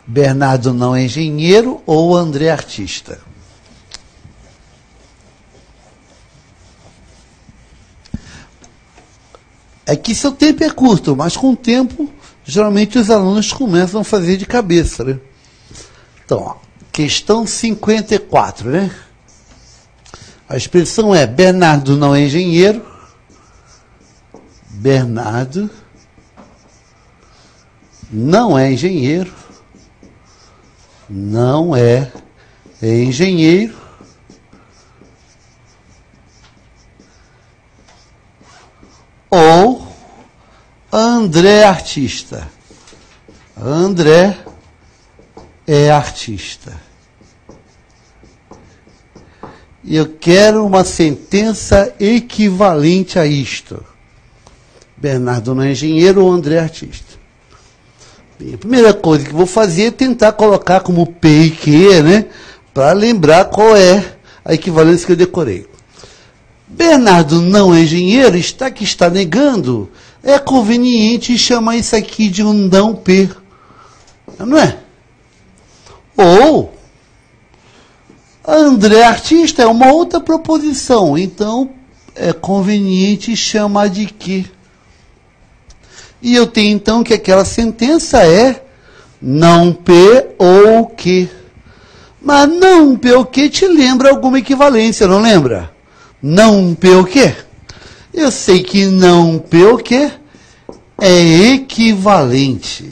[SPEAKER 1] Bernardo não é engenheiro ou André é artista. É que seu tempo é curto, mas com o tempo, geralmente os alunos começam a fazer de cabeça, né? Então, ó, questão 54, né? A expressão é: Bernardo não é engenheiro. Bernardo não é engenheiro. Não é engenheiro. Ou André é artista. André é artista. E eu quero uma sentença equivalente a isto. Bernardo não é engenheiro ou André é artista. Bem, a primeira coisa que vou fazer é tentar colocar como P e Q, né? Para lembrar qual é a equivalência que eu decorei. Bernardo não é engenheiro, está negando. É conveniente chamar isso aqui de um não P. Não é? Ou André artista é uma outra proposição, então é conveniente chamar de que. E eu tenho então que aquela sentença é não P ou que. Mas não P ou que te lembra alguma equivalência, não lembra? Não P ou que? Eu sei que não P ou que é equivalente.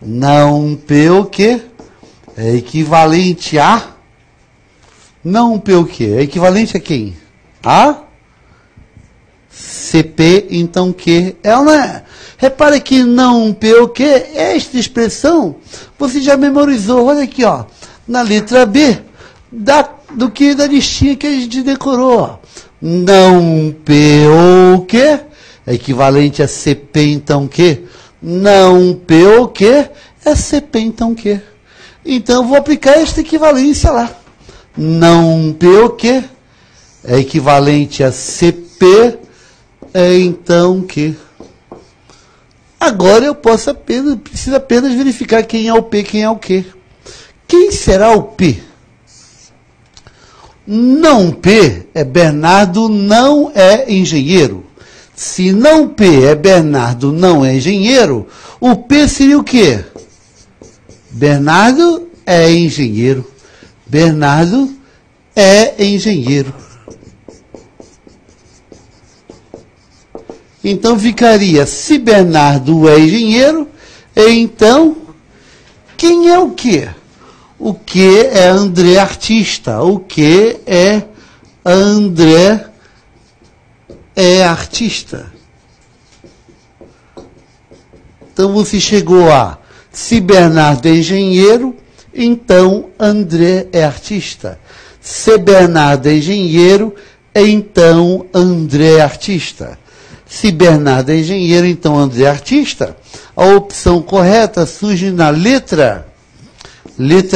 [SPEAKER 1] Não P ou que é equivalente a não P o quê? É equivalente a quem? A CP, então que é ou não é? Repare que não P o quê? Esta expressão você já memorizou. Olha aqui, ó, na letra B da listinha que a gente decorou. Não P o quê? É equivalente a CP, então que? Não P o quê? É CP, então que? Então eu vou aplicar esta equivalência lá. Não P o quê? É equivalente a CP, é então que. Agora eu preciso apenas verificar quem é o P, quem é o quê. Quem será o P? Não P é Bernardo não é engenheiro. Se não P é Bernardo não é engenheiro, o P seria o quê? Bernardo é engenheiro. Bernardo é engenheiro. Então ficaria, se Bernardo é engenheiro, então, quem é o quê? O que é André artista? O que é André é artista? Então você chegou a, se Bernardo é engenheiro, então André é artista. Se Bernardo é engenheiro, então André é artista. Se Bernardo é engenheiro, então André é artista. A opção correta surge na letra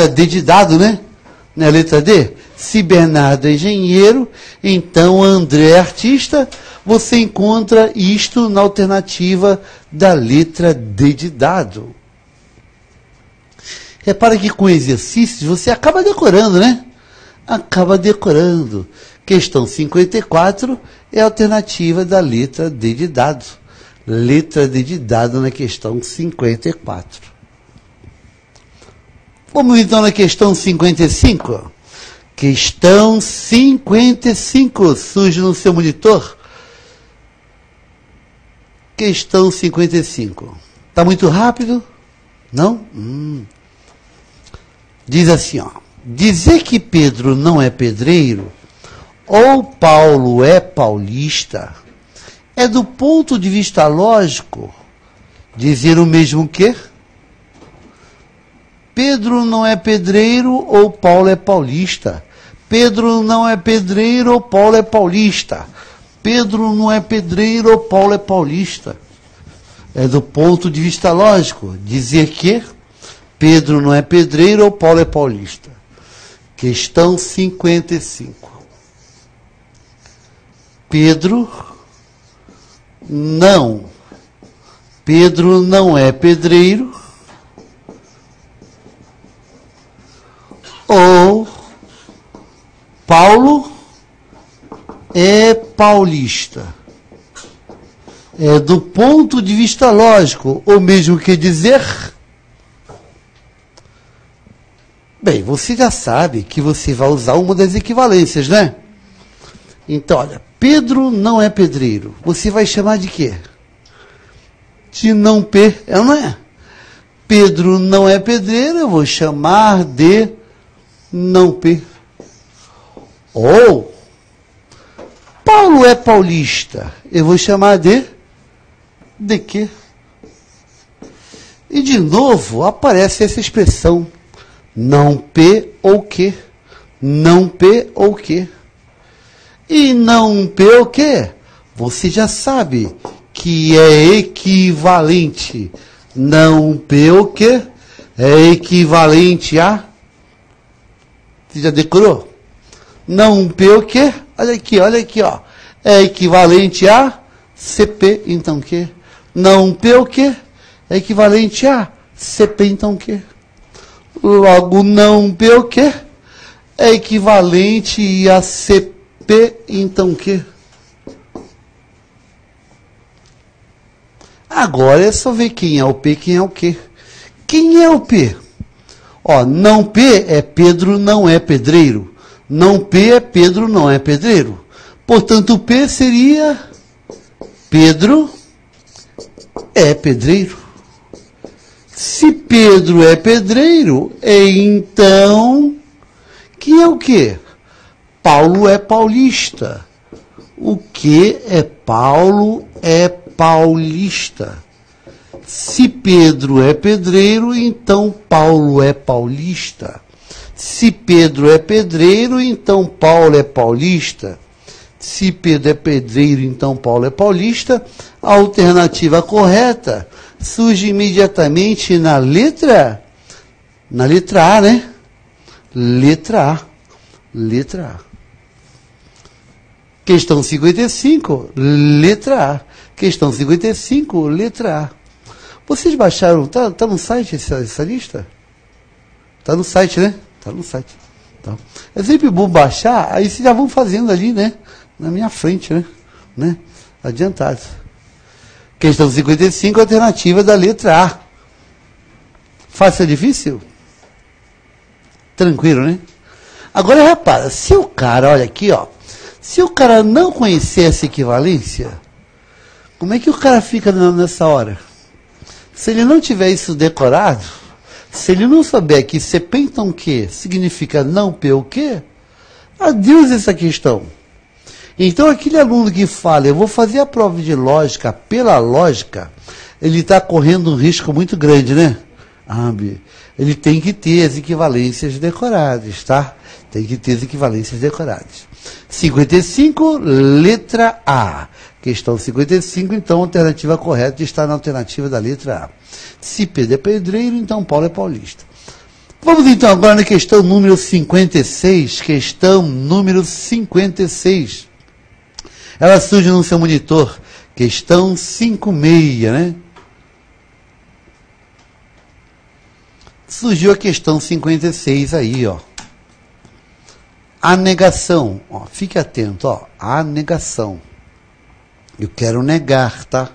[SPEAKER 1] D de dado, né? Na letra D. Se Bernardo é engenheiro, então André é artista. Você encontra isto na alternativa da letra D de dado. Repara que com exercícios você acaba decorando, né? Acaba decorando. Questão 54 é a alternativa da letra D de dado. Letra D de dado na questão 54. Vamos então na questão 55. Questão 55 surge no seu monitor. Questão 55. Está muito rápido? Não? Diz assim, ó. Dizer que Pedro não é pedreiro ou Paulo é paulista é, do ponto de vista lógico, dizer o mesmo que Pedro não é pedreiro ou Paulo é paulista. Pedro não é pedreiro ou Paulo é paulista. Pedro não é pedreiro ou Paulo é paulista. É do ponto de vista lógico dizer que Pedro não é pedreiro ou Paulo é paulista. Questão 55. Pedro não é pedreiro ou Paulo é paulista. É do ponto de vista lógico, ou mesmo que dizer. Bem, você já sabe que você vai usar uma das equivalências, né? Então, olha, Pedro não é pedreiro. Você vai chamar de quê? De não P, não é? Pedro não é pedreiro, eu vou chamar de não P. Ou Paulo é paulista, eu vou chamar de quê? E de novo aparece essa expressão, não P ou que, não P ou que. E não P ou que, você já sabe que é equivalente. Não P ou que é equivalente a... Você já decorou? Não P ou que, olha aqui, ó. É equivalente a CP, então que? Não P ou que é equivalente a CP, então que? Logo, não P ou que é equivalente a CP, então que? Agora é só ver quem é o P, quem é o Q. Quem é o P? Ó, não P é Pedro, não é pedreiro. Não P é Pedro, não é pedreiro. Portanto, o P seria Pedro é pedreiro. Se Pedro é pedreiro, então quem é o quê? Paulo é paulista. O que é Paulo é paulista. Se Pedro é pedreiro, então Paulo é paulista. Se Pedro é pedreiro, então Paulo é paulista. Se Pedro é pedreiro, então Paulo é paulista. A alternativa correta surge imediatamente na letra A, né? Letra A. Questão 55, letra A. Questão 55, letra A. Vocês baixaram, tá no site essa lista? Tá no site, né? Tá no site. Tá. É sempre bom baixar, aí vocês já vão fazendo ali, né? Na minha frente, né? Adiantado. Questão 55, alternativa da letra A. Fácil ou difícil? Tranquilo, né? Agora repara, se o cara, olha aqui, ó. Se o cara não conhecer essa equivalência, como é que o cara fica nessa hora? Se ele não tiver isso decorado, se ele não souber que CP então que significa não P o quê, adeus essa questão. Então aquele aluno que fala, eu vou fazer a prova de lógica pela lógica, ele está correndo um risco muito grande, né? Ele tem que ter as equivalências decoradas, tá? Tem que ter as equivalências decoradas. 55, letra A. Questão 55, então, a alternativa correta está na alternativa da letra A. Se Pedro é pedreiro, então Paulo é paulista. Vamos então agora na questão número 56. Questão número 56. Ela surge no seu monitor. Questão 56, né? Surgiu a questão 56 aí, ó. A negação, ó, fique atento, ó, a negação. Eu quero negar, tá?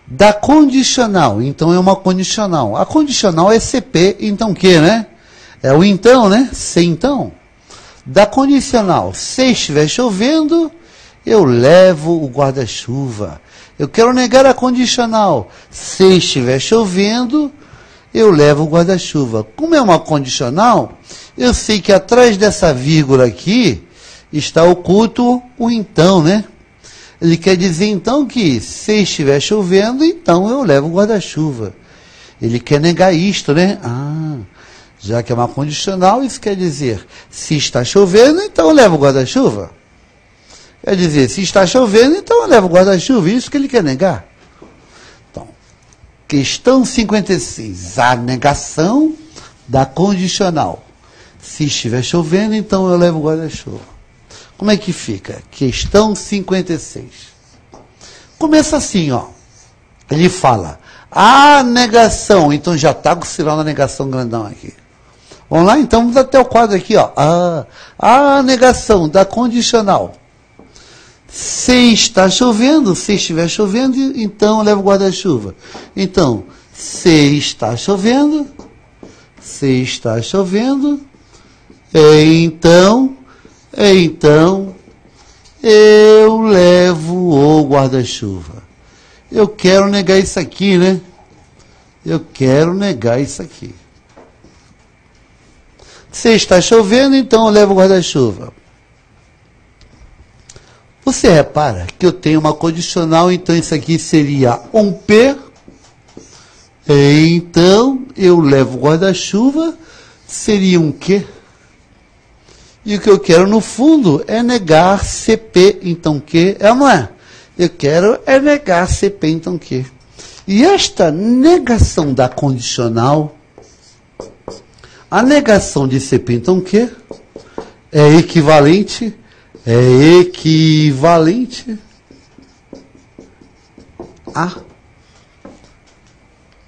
[SPEAKER 1] Da condicional, então é uma condicional. A condicional é CP, então o que, né? É o então, né? Se então. Da condicional, se estiver chovendo, eu levo o guarda-chuva. Eu quero negar a condicional. Se estiver chovendo, eu levo o guarda-chuva. Como é uma condicional, eu sei que atrás dessa vírgula aqui está oculto o então, né? Ele quer dizer então que se estiver chovendo, então eu levo o guarda-chuva. Ele quer negar isto, né? Já que é uma condicional, isso quer dizer, se está chovendo, então eu levo o guarda-chuva. Quer dizer, se está chovendo, então eu levo o guarda-chuva. Isso que ele quer negar. Então, questão 56. A negação da condicional. Se estiver chovendo, então eu levo o guarda-chuva. Como é que fica? Questão 56. Começa assim, ó. Ele fala, a negação. Então já está com o sinal da negação grandão aqui. Vamos lá? Então vamos até o quadro aqui, ó. A negação da condicional. Se está chovendo, se estiver chovendo, então eu levo o guarda-chuva. Então, se está chovendo, então eu levo o guarda-chuva. Eu quero negar isso aqui, né? Eu quero negar isso aqui. Se está chovendo, então eu levo o guarda-chuva. Você repara que eu tenho uma condicional, então isso aqui seria um P Então, eu levo o guarda-chuva, seria um quê? E o que eu quero, no fundo, é negar CP, então que? É ou não é? Eu quero é negar CP, então que? E esta negação da condicional, a negação de CP, então que? É equivalente a...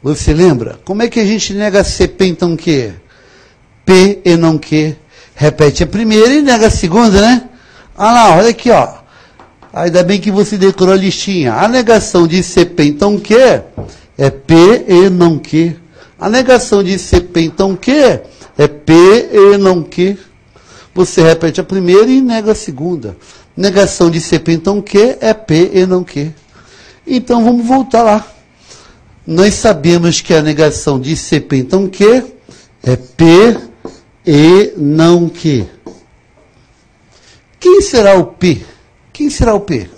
[SPEAKER 1] Você lembra? Como é que a gente nega CP, então que? P e não que? Repete a primeira e nega a segunda, né? Ah lá, olha aqui, ó. Ainda bem que você decorou a listinha. A negação de CP, então que? É P e não que. A negação de CP, então que? É P e não que. Você repete a primeira e nega a segunda. Negação de CP, então que? É P e não que. Então vamos voltar lá. Nós sabemos que a negação de CP, então que? É P e não que. Quem será o P? Quem será o P?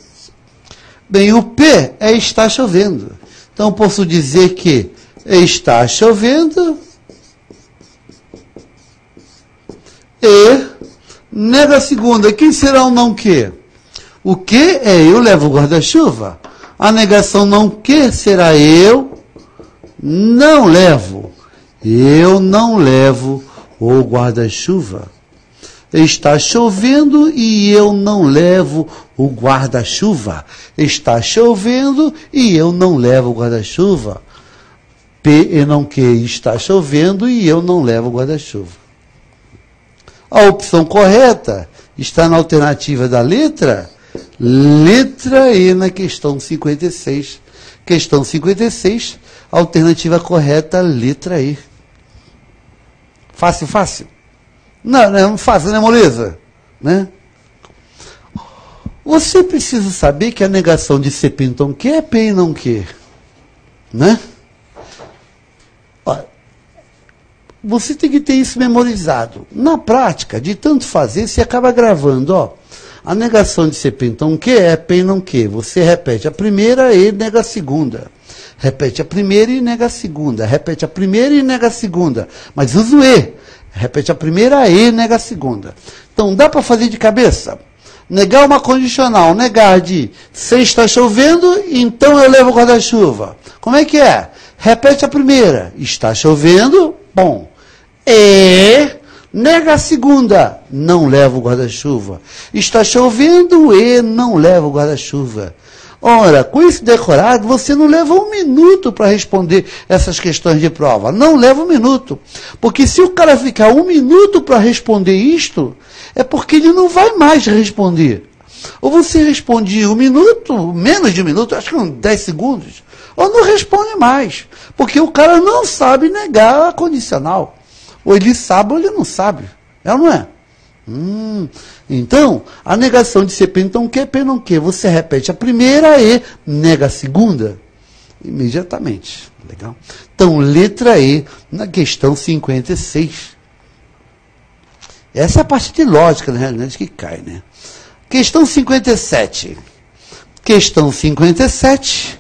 [SPEAKER 1] Bem, o P é está chovendo. Então, posso dizer que está chovendo e nega a segunda. Quem será o não que? O que é eu levo o guarda-chuva. A negação não que será eu não levo. Eu não levo o guarda-chuva. Está chovendo e eu não levo o guarda-chuva. Está chovendo e eu não levo o guarda-chuva. P e não que está chovendo e eu não levo o guarda-chuva. A opção correta está na alternativa da letra E na questão 56. Questão 56, alternativa correta, letra E. Fácil, fácil. Não, não é fácil, né, moleza? Né? Você precisa saber que a negação de CP, então, que é P e não que? Né? Olha, você tem que ter isso memorizado. Na prática, de tanto fazer, você acaba gravando, ó. A negação de CP, então, que é P e não que? Você repete a primeira e nega a segunda. Repete a primeira e nega a segunda. Repete a primeira e nega a segunda. Mas usa o E. Repete a primeira e nega a segunda. Então, dá para fazer de cabeça? Negar uma condicional, negar de se está chovendo, então eu levo o guarda-chuva. Como é que é? Repete a primeira. Está chovendo, bom. E nega a segunda. Não levo o guarda-chuva. Está chovendo e não levo o guarda-chuva. Ora, com isso decorado, você não leva um minuto para responder essas questões de prova. Não leva um minuto. Porque se o cara ficar um minuto para responder isto, é porque ele não vai mais responder. Ou você responde um minuto, menos de um minuto, acho que uns 10 segundos, ou não responde mais. Porque o cara não sabe negar a condicional. Ou ele sabe ou ele não sabe. É ou não é? Então, a negação de CP, então, que, P não que? Você repete a primeira e nega a segunda imediatamente. Legal? Então, letra E na questão 56. Essa é a parte de lógica, na realidade, que cai, né? Questão 57. Questão 57.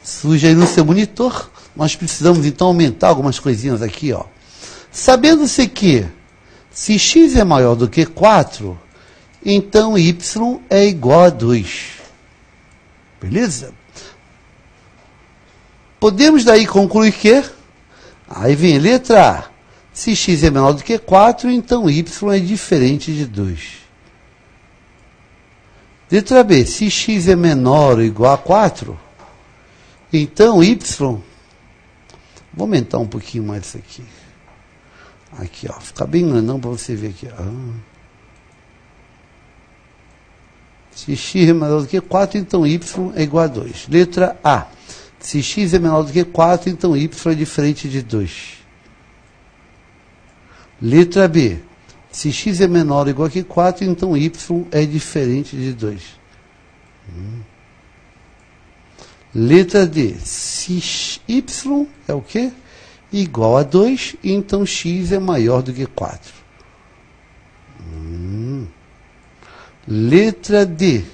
[SPEAKER 1] Surge aí no seu monitor. Nós precisamos, então, aumentar algumas coisinhas aqui, ó. Sabendo-se que se x é maior do que 4, então y é igual a 2. Beleza? Podemos daí concluir que, aí vem a letra A, se x é menor do que 4, então y é diferente de 2. Letra B, se x é menor ou igual a 4, então y, vou aumentar um pouquinho mais isso aqui. Aqui, ó, fica bem grandão para você ver aqui. Se x é menor do que 4, então y é igual a 2. Letra A. Se x é menor do que 4, então y é diferente de 2. Letra B. Se x é menor ou igual a 4, então y é diferente de 2. Letra D. Se y é o quê? Igual a 2, então x é maior do que 4. Letra D.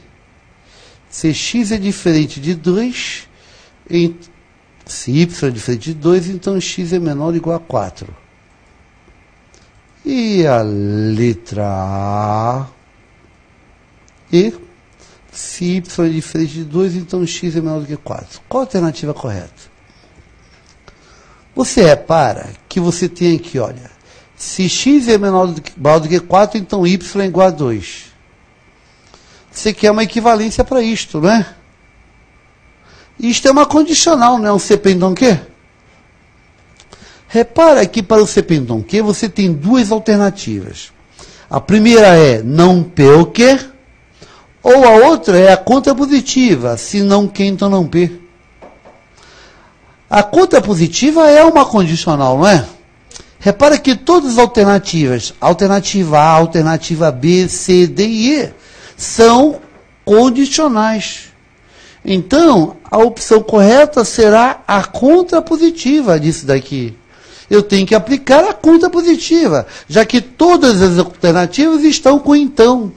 [SPEAKER 1] Se x é diferente de 2, Se y é diferente de 2, então x é menor ou igual a 4. E a letra A, e se y é diferente de 2, então x é menor do que 4. Qual a alternativa correta? Você repara que você tem aqui, olha, se x é maior do que 4, então y é igual a 2. Você quer uma equivalência para isto, não é? Isto é uma condicional, não é um CP então Q? Repara que para o CP então Q você tem duas alternativas. A primeira é não P ou Q, ou a outra é a contrapositiva, se não Q, então não P. A contrapositiva é uma condicional, não é? Repara que todas as alternativas, alternativa A, alternativa B, C, D e E, são condicionais. Então, a opção correta será a contrapositiva disso daqui. Eu tenho que aplicar a contrapositiva, já que todas as alternativas estão com então.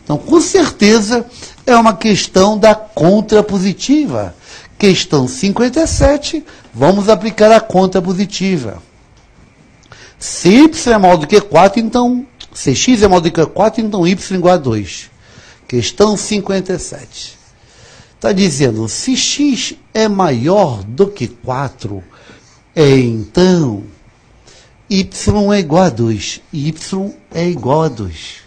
[SPEAKER 1] Então, com certeza, é uma questão da contrapositiva. Questão 57, vamos aplicar a contrapositiva. Se y é maior do que 4, então, se x é maior do que 4, então y é igual a 2. Questão 57. Está dizendo, se x é maior do que 4, então y é igual a 2. Y é igual a 2.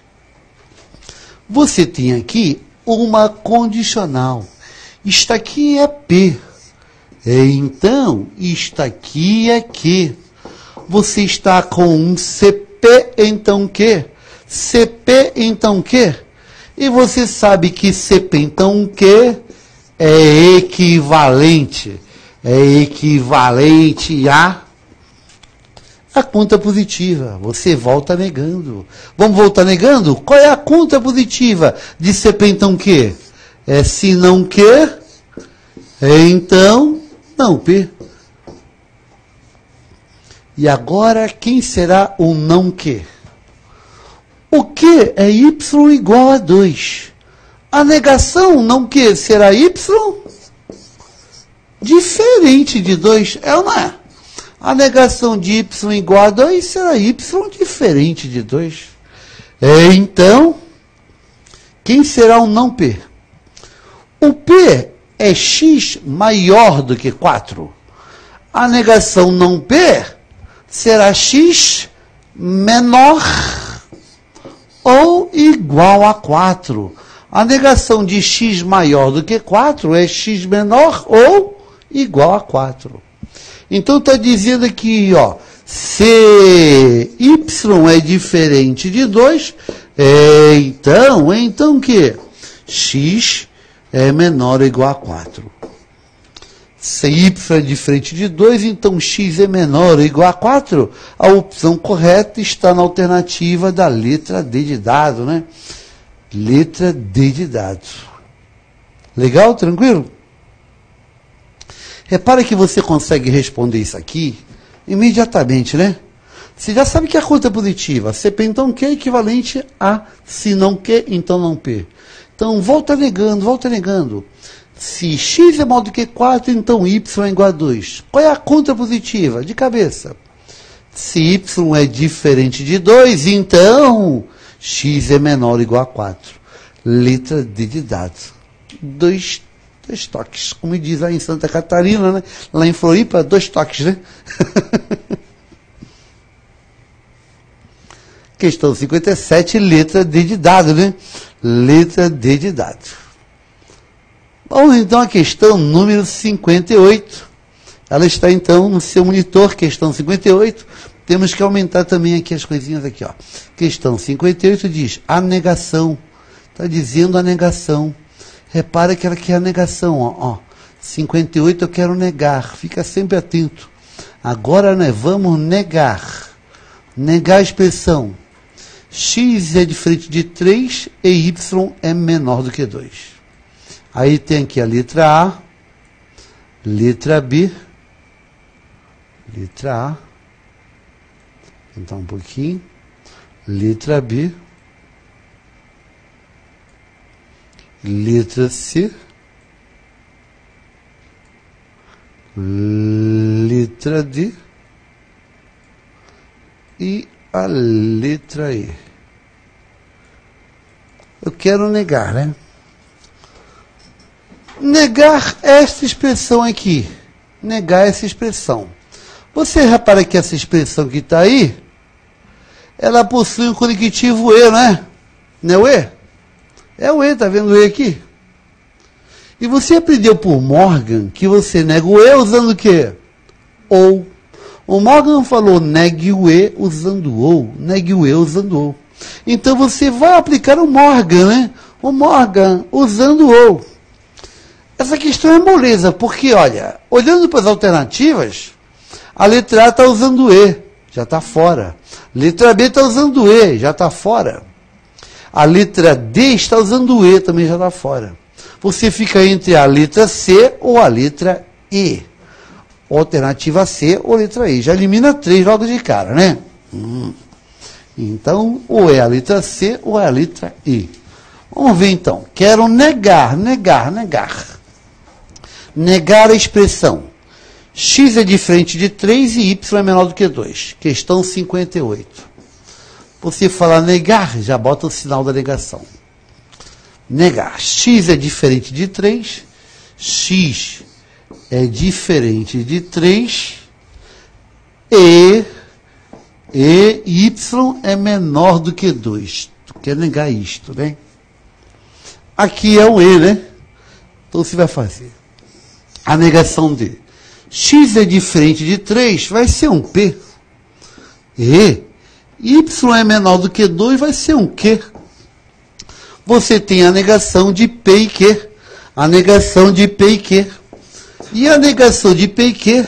[SPEAKER 1] Você tem aqui uma condicional. Isto aqui é P. Então, isto aqui é Q. Você está com um CP, então Q. CP, então Q. E você sabe que CP, então Q é equivalente. É equivalente a conta positiva. Você volta negando. Vamos voltar negando? Qual é a conta positiva de CP, então Q? É se não Q, então não P. E agora, quem será o não Q? O Q é y igual a 2. A negação não Q será y diferente de 2. É ou não é? A negação de y igual a 2 será y diferente de 2. Então, quem será o não P? O P é x maior do que 4. A negação não P será x menor ou igual a 4. A negação de x maior do que 4 é x menor ou igual a 4. Então está dizendo aqui, ó, se y é diferente de 2, então que x é menor ou igual a 4. Se y é diferente de 2, então x é menor ou igual a 4. A opção correta está na alternativa da letra D de dado, né? Letra D de dado. Legal? Tranquilo? Repara que você consegue responder isso aqui imediatamente, né? Você já sabe que a conta é positiva. CP, então, Q é equivalente a se não Q, então não P. Então, volta negando, volta negando. Se x é maior do que 4, então y é igual a 2. Qual é a conta positiva? De cabeça. Se y é diferente de 2, então x é menor ou igual a 4. Letra D de dados. Dois toques. Como diz lá em Santa Catarina, né? Lá em Floripa, 2 toques, né? Questão 57, letra D de dado, né? Letra D de dado. Vamos então à questão número 58. Ela está então no seu monitor, questão 58. Temos que aumentar também aqui as coisinhas aqui, ó. Questão 58 diz a negação. Está dizendo a negação. Repara que ela quer a negação, ó. 58 eu quero negar. Fica sempre atento. Agora nós vamos negar. Negar a expressão. X é diferente de 3 e y é menor do que 2. Aí tem aqui a letra A, letra B, letra A, vou tentar um pouquinho, letra B, letra C, letra D e a letra E. Eu quero negar, né? Negar esta expressão aqui. Negar essa expressão. Você repara que essa expressão que está aí, ela possui um conectivo E, não é? Não é o E? É o E, tá vendo o E aqui? E você aprendeu por Morgan que você nega o E usando o quê? Ou. O Morgan falou negue o E usando ou. Negue o E usando ou. Então você vai aplicar o Morgan, né? O Morgan usando ou. Essa questão é moleza, porque, olha, olhando para as alternativas, a letra A está usando E, já está fora. Letra B está usando E, já está fora. A letra D está usando E, também já está fora. Você fica entre a letra C ou a letra E. Alternativa C ou letra E. Já elimina 3 logo de cara, né? Então, ou é a letra C ou é a letra E. Vamos ver então. Quero negar. Negar a expressão. X é diferente de 3 e Y é menor do que 2. Questão 58. Você fala negar, já bota o sinal da negação. Negar. X é diferente de 3. X é diferente de 3. E Y é menor do que 2. Tu quer negar isto, né? Aqui é um E, né? Então você vai fazer a negação de X é diferente de 3, vai ser um P. E Y é menor do que 2, vai ser um Q. Você tem a negação de P e Q. A negação de P e Q. E a negação de P e Q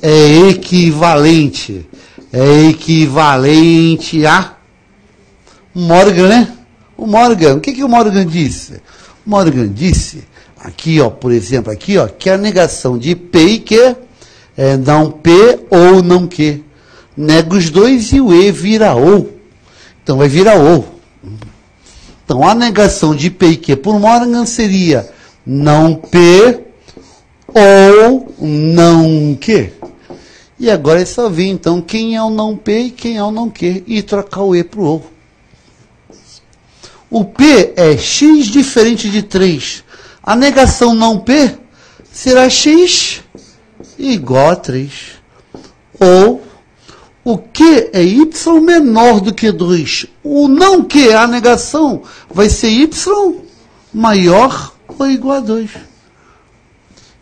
[SPEAKER 1] é equivalente. É equivalente a Morgan, né? O Morgan, o que o Morgan disse? O Morgan disse, aqui, ó, por exemplo, aqui, ó, que a negação de P e Q é não P ou não Q. Nega os dois e o E vira ou. Então vai virar ou. Então a negação de P e Q por Morgan seria não P ou não Q. E agora é só ver, então, quem é o não P e quem é o não Q. E trocar o E para o ou. O P é X diferente de 3. A negação não P será X igual a 3. Ou o Q é Y menor do que 2. O não Q, a negação, vai ser Y maior ou igual a 2.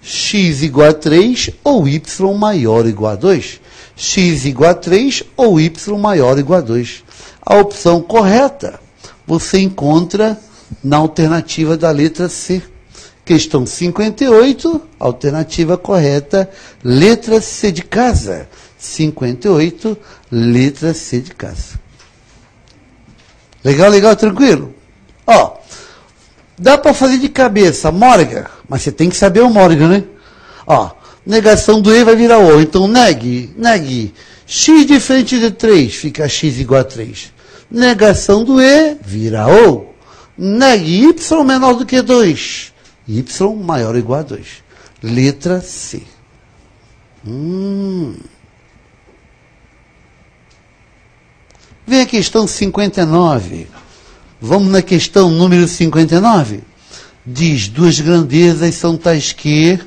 [SPEAKER 1] X igual a 3 ou Y maior ou igual a 2. X igual a 3 ou Y maior ou igual a 2. A opção correta você encontra na alternativa da letra C. Questão 58, alternativa correta, letra C de casa. 58, letra C de casa. Legal, legal, tranquilo? Ó, dá para fazer de cabeça, Morgan, mas você tem que saber o Morgan, né? Ó, negação do E vai virar O, então negue. X diferente de 3, fica X igual a 3. Negação do E, vira ou. Negue Y menor do que 2. Y maior ou igual a 2. Letra C. Vem a questão 59. Vamos na questão número 59. Diz, duas grandezas são tais que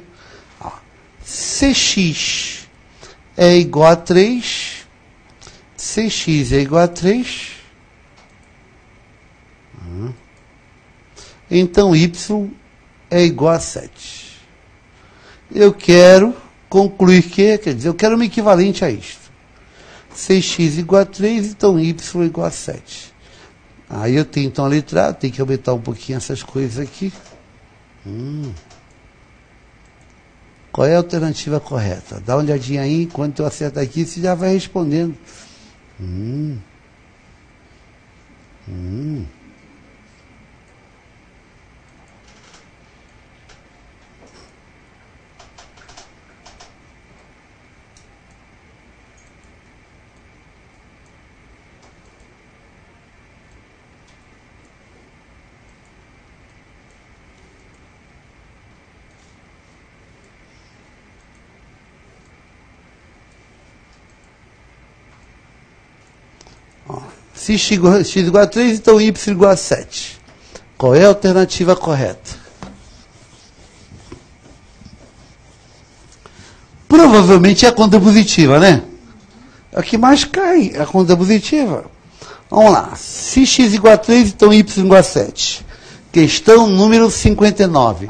[SPEAKER 1] Cx é igual a 3. Cx é igual a 3. Então, y é igual a 7. Eu quero concluir que, quer dizer, eu quero uma equivalente a isto. 6x igual a 3, então y igual a 7. Aí eu tenho, então, a letra A, tenho que aumentar um pouquinho essas coisas aqui. Qual é a alternativa correta? Dá uma olhadinha aí, enquanto eu acerto aqui, você já vai respondendo. Se x igual a 3, então y igual a 7. Qual é a alternativa correta? Provavelmente é a conta positiva, né? É o que mais cai, a conta positiva. Vamos lá. Se x igual a 3, então y igual a 7. Questão número 59.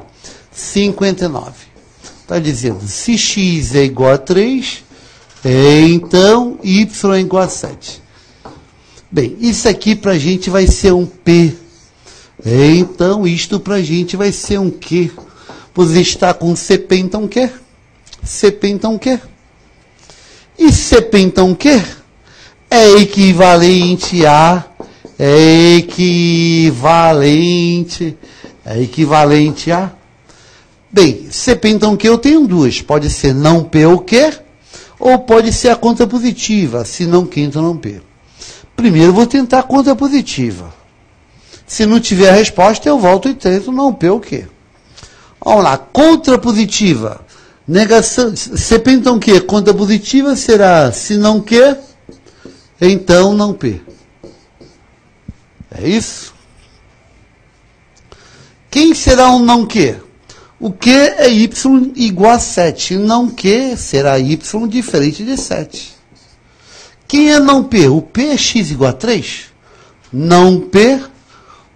[SPEAKER 1] 59. Está dizendo, se x é igual a 3, então y é igual a 7. Bem, isso aqui para a gente vai ser um P. Então, isto para a gente vai ser um Q. Você está com CP, então Q. CP, então Q. E CP, então Q é equivalente a... É equivalente a... Bem, CP, então Q eu tenho duas. Pode ser não P ou Q, ou pode ser a conta positiva. Se não Q, então não P. Primeiro eu vou tentar a conta positiva. Se não tiver a resposta, eu volto e tento não P ou Q. Vamos lá, conta positiva. Negação, CP então Q, conta positiva será se não Q, então não P. É isso? Quem será um não Q? O Q é y igual a 7. Não Q será y diferente de 7. Quem é não P? O P é x igual a 3? Não P.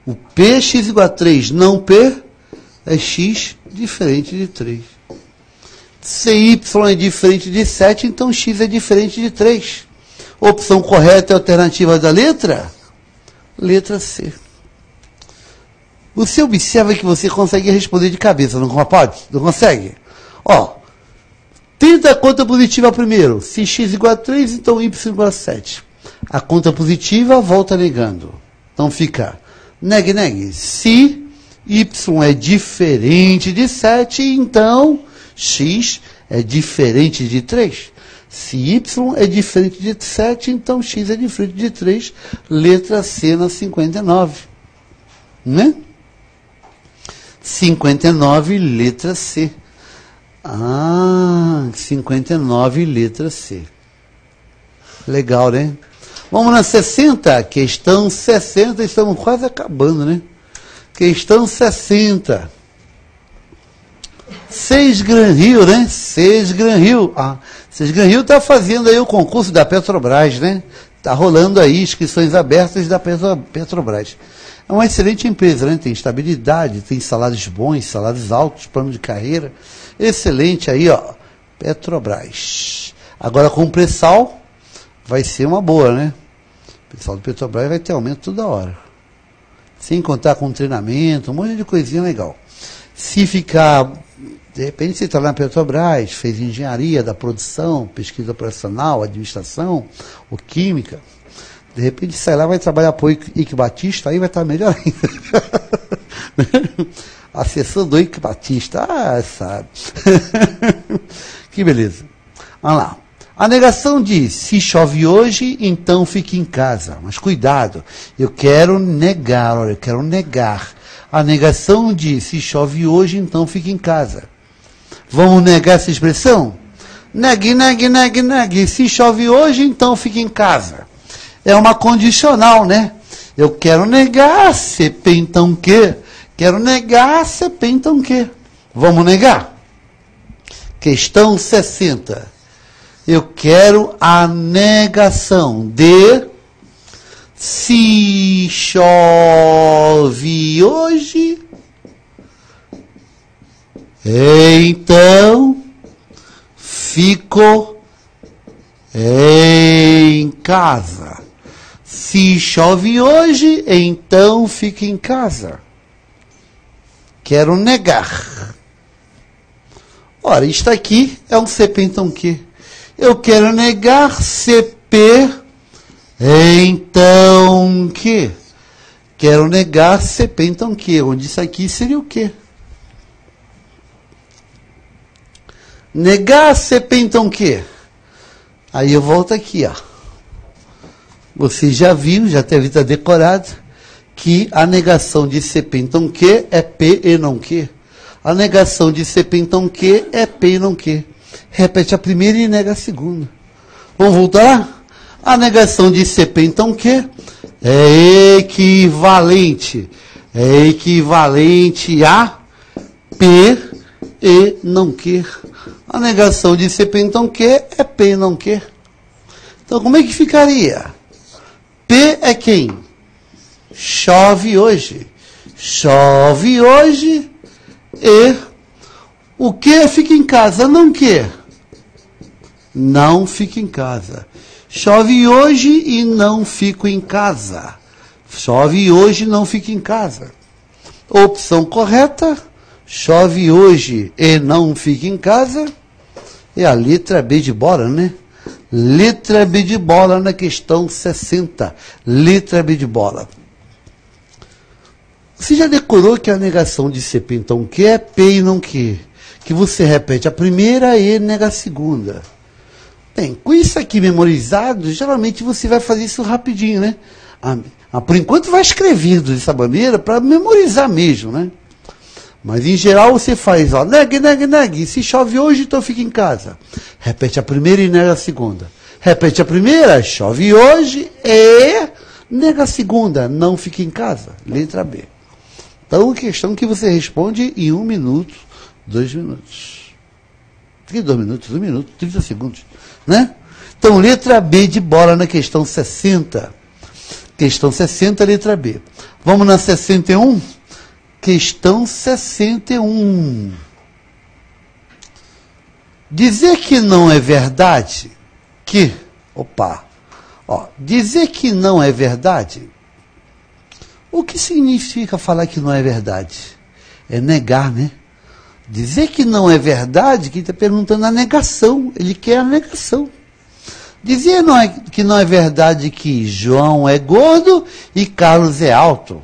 [SPEAKER 1] O P é x igual a 3. Não P é x diferente de 3. Se y é diferente de 7, então x é diferente de 3. Opção correta é a alternativa da letra? Letra C. Você observa que você consegue responder de cabeça, não pode? Não consegue? Ó, tenta a conta positiva primeiro. Se x igual a 3, então y igual a 7. A conta positiva volta negando. Então fica neg. Se y é diferente de 7, então x é diferente de 3. Se y é diferente de 7, então x é diferente de 3. Letra C na 59. Né? 59, letra C. 59, letra C. Legal, né? Vamos na 60. Questão 60. Estamos quase acabando, né? Questão 60. 6 Gran Rio, né? 6 Gran Rio. 6 Gran Rio está fazendo aí o concurso da Petrobras, né? Está rolando aí inscrições abertas da Petrobras. É uma excelente empresa, né? Tem estabilidade, tem salários bons, salários altos, plano de carreira. Excelente aí, ó. Petrobras. Agora com o pré-sal vai ser uma boa, né? O pessoal do Petrobras vai ter aumento toda hora. Sem contar com treinamento, um monte de coisinha legal. Se ficar, de repente você está na Petrobras, fez engenharia da produção, pesquisa operacional, administração ou química, de repente sai lá, vai trabalhar para o Ike Batista, aí vai estar melhor ainda. Assessor do Ike Batista, sabe. Que beleza. Vamos lá. A negação diz, se chove hoje, então fique em casa. Mas cuidado, eu quero negar, olha, eu quero negar. A negação diz, se chove hoje, então fique em casa. Vamos negar essa expressão? Negue. Se chove hoje, então fique em casa. É uma condicional, né? Eu quero negar, CP então que? Quero negar, CP então que? Vamos negar? Questão 60. Eu quero a negação de se chove hoje, então fico em casa. Se chove hoje, então fique em casa. Quero negar. Ora, isto aqui é um CP, então que? Eu quero negar CP, então que? Quero negar CP, então que? Onde isso aqui seria o quê? Negar CP, então que? Aí eu volto aqui, ó. Vocês já viram, já deve estar decorado, que a negação de CP, então que é P e não que. A negação de CP, então que é P e não que. Repete a primeira e nega a segunda. Vamos voltar? A negação de CP, então, o quê? É equivalente a P e não quer. A negação de CP, então, quer é P não quer. Então, como é que ficaria? P é quem? Chove hoje. Chove hoje e o que fica em casa? Não quer. Não fica em casa. Chove hoje e não fico em casa. Chove hoje e não fico em casa. Opção correta, chove hoje e não fica em casa, é a letra B de bola, né? Letra B de bola na questão 60. Letra B de bola. Você já decorou que a negação de CP, então, que é P e não que? Que você repete a primeira e nega a segunda. Bem, com isso aqui memorizado, geralmente você vai fazer isso rapidinho, né? Por enquanto vai escrevendo dessa maneira para memorizar mesmo, né? Mas em geral você faz, ó, neg. Se chove hoje, então fica em casa. Repete a primeira e nega a segunda. Repete a primeira, chove hoje e nega a segunda, não fica em casa. Letra B. Então, questão que você responde em 1 minuto, 2 minutos. 2 minutos, 1 minuto, 30 segundos, né? Então, letra B de bola na questão 60. Questão 60, letra B. Vamos na 61? Questão 61. Dizer que não é verdade que... dizer que não é verdade... O que significa falar que não é verdade? É negar, né? Dizer que não é verdade, que está perguntando a negação. Ele quer a negação. Dizer que não é verdade que João é gordo e Carlos é alto.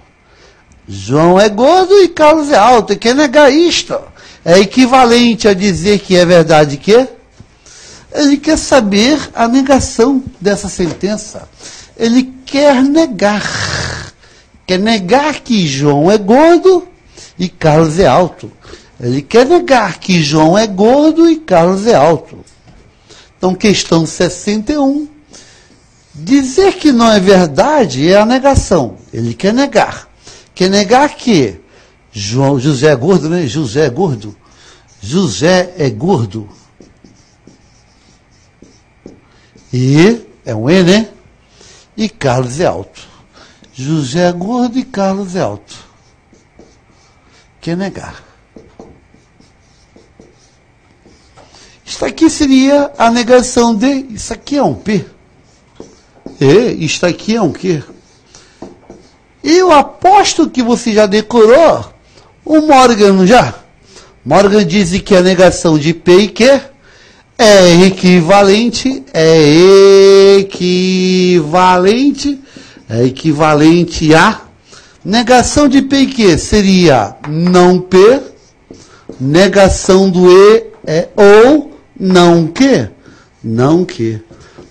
[SPEAKER 1] João é gordo e Carlos é alto. Ele quer negar isto. É equivalente a dizer que é verdade que? Ele quer saber a negação dessa sentença. Ele quer negar. Quer negar que João é gordo e Carlos é alto. Ele quer negar que João é gordo e Carlos é alto. Então, questão 61. Dizer que não é verdade é a negação. Ele quer negar. Quer negar que José é gordo, né? José é gordo. José é gordo. E é um E, né? E Carlos é alto. José é gordo e Carlos é alto. Quer negar. Isso aqui seria a negação de... Isso aqui é um P. E isto aqui é um Q. Eu aposto que você já decorou o Morgan já. Morgan diz que a negação de P e Q é equivalente a negação de P e Q seria não P, negação do E é ou não Q, não Q,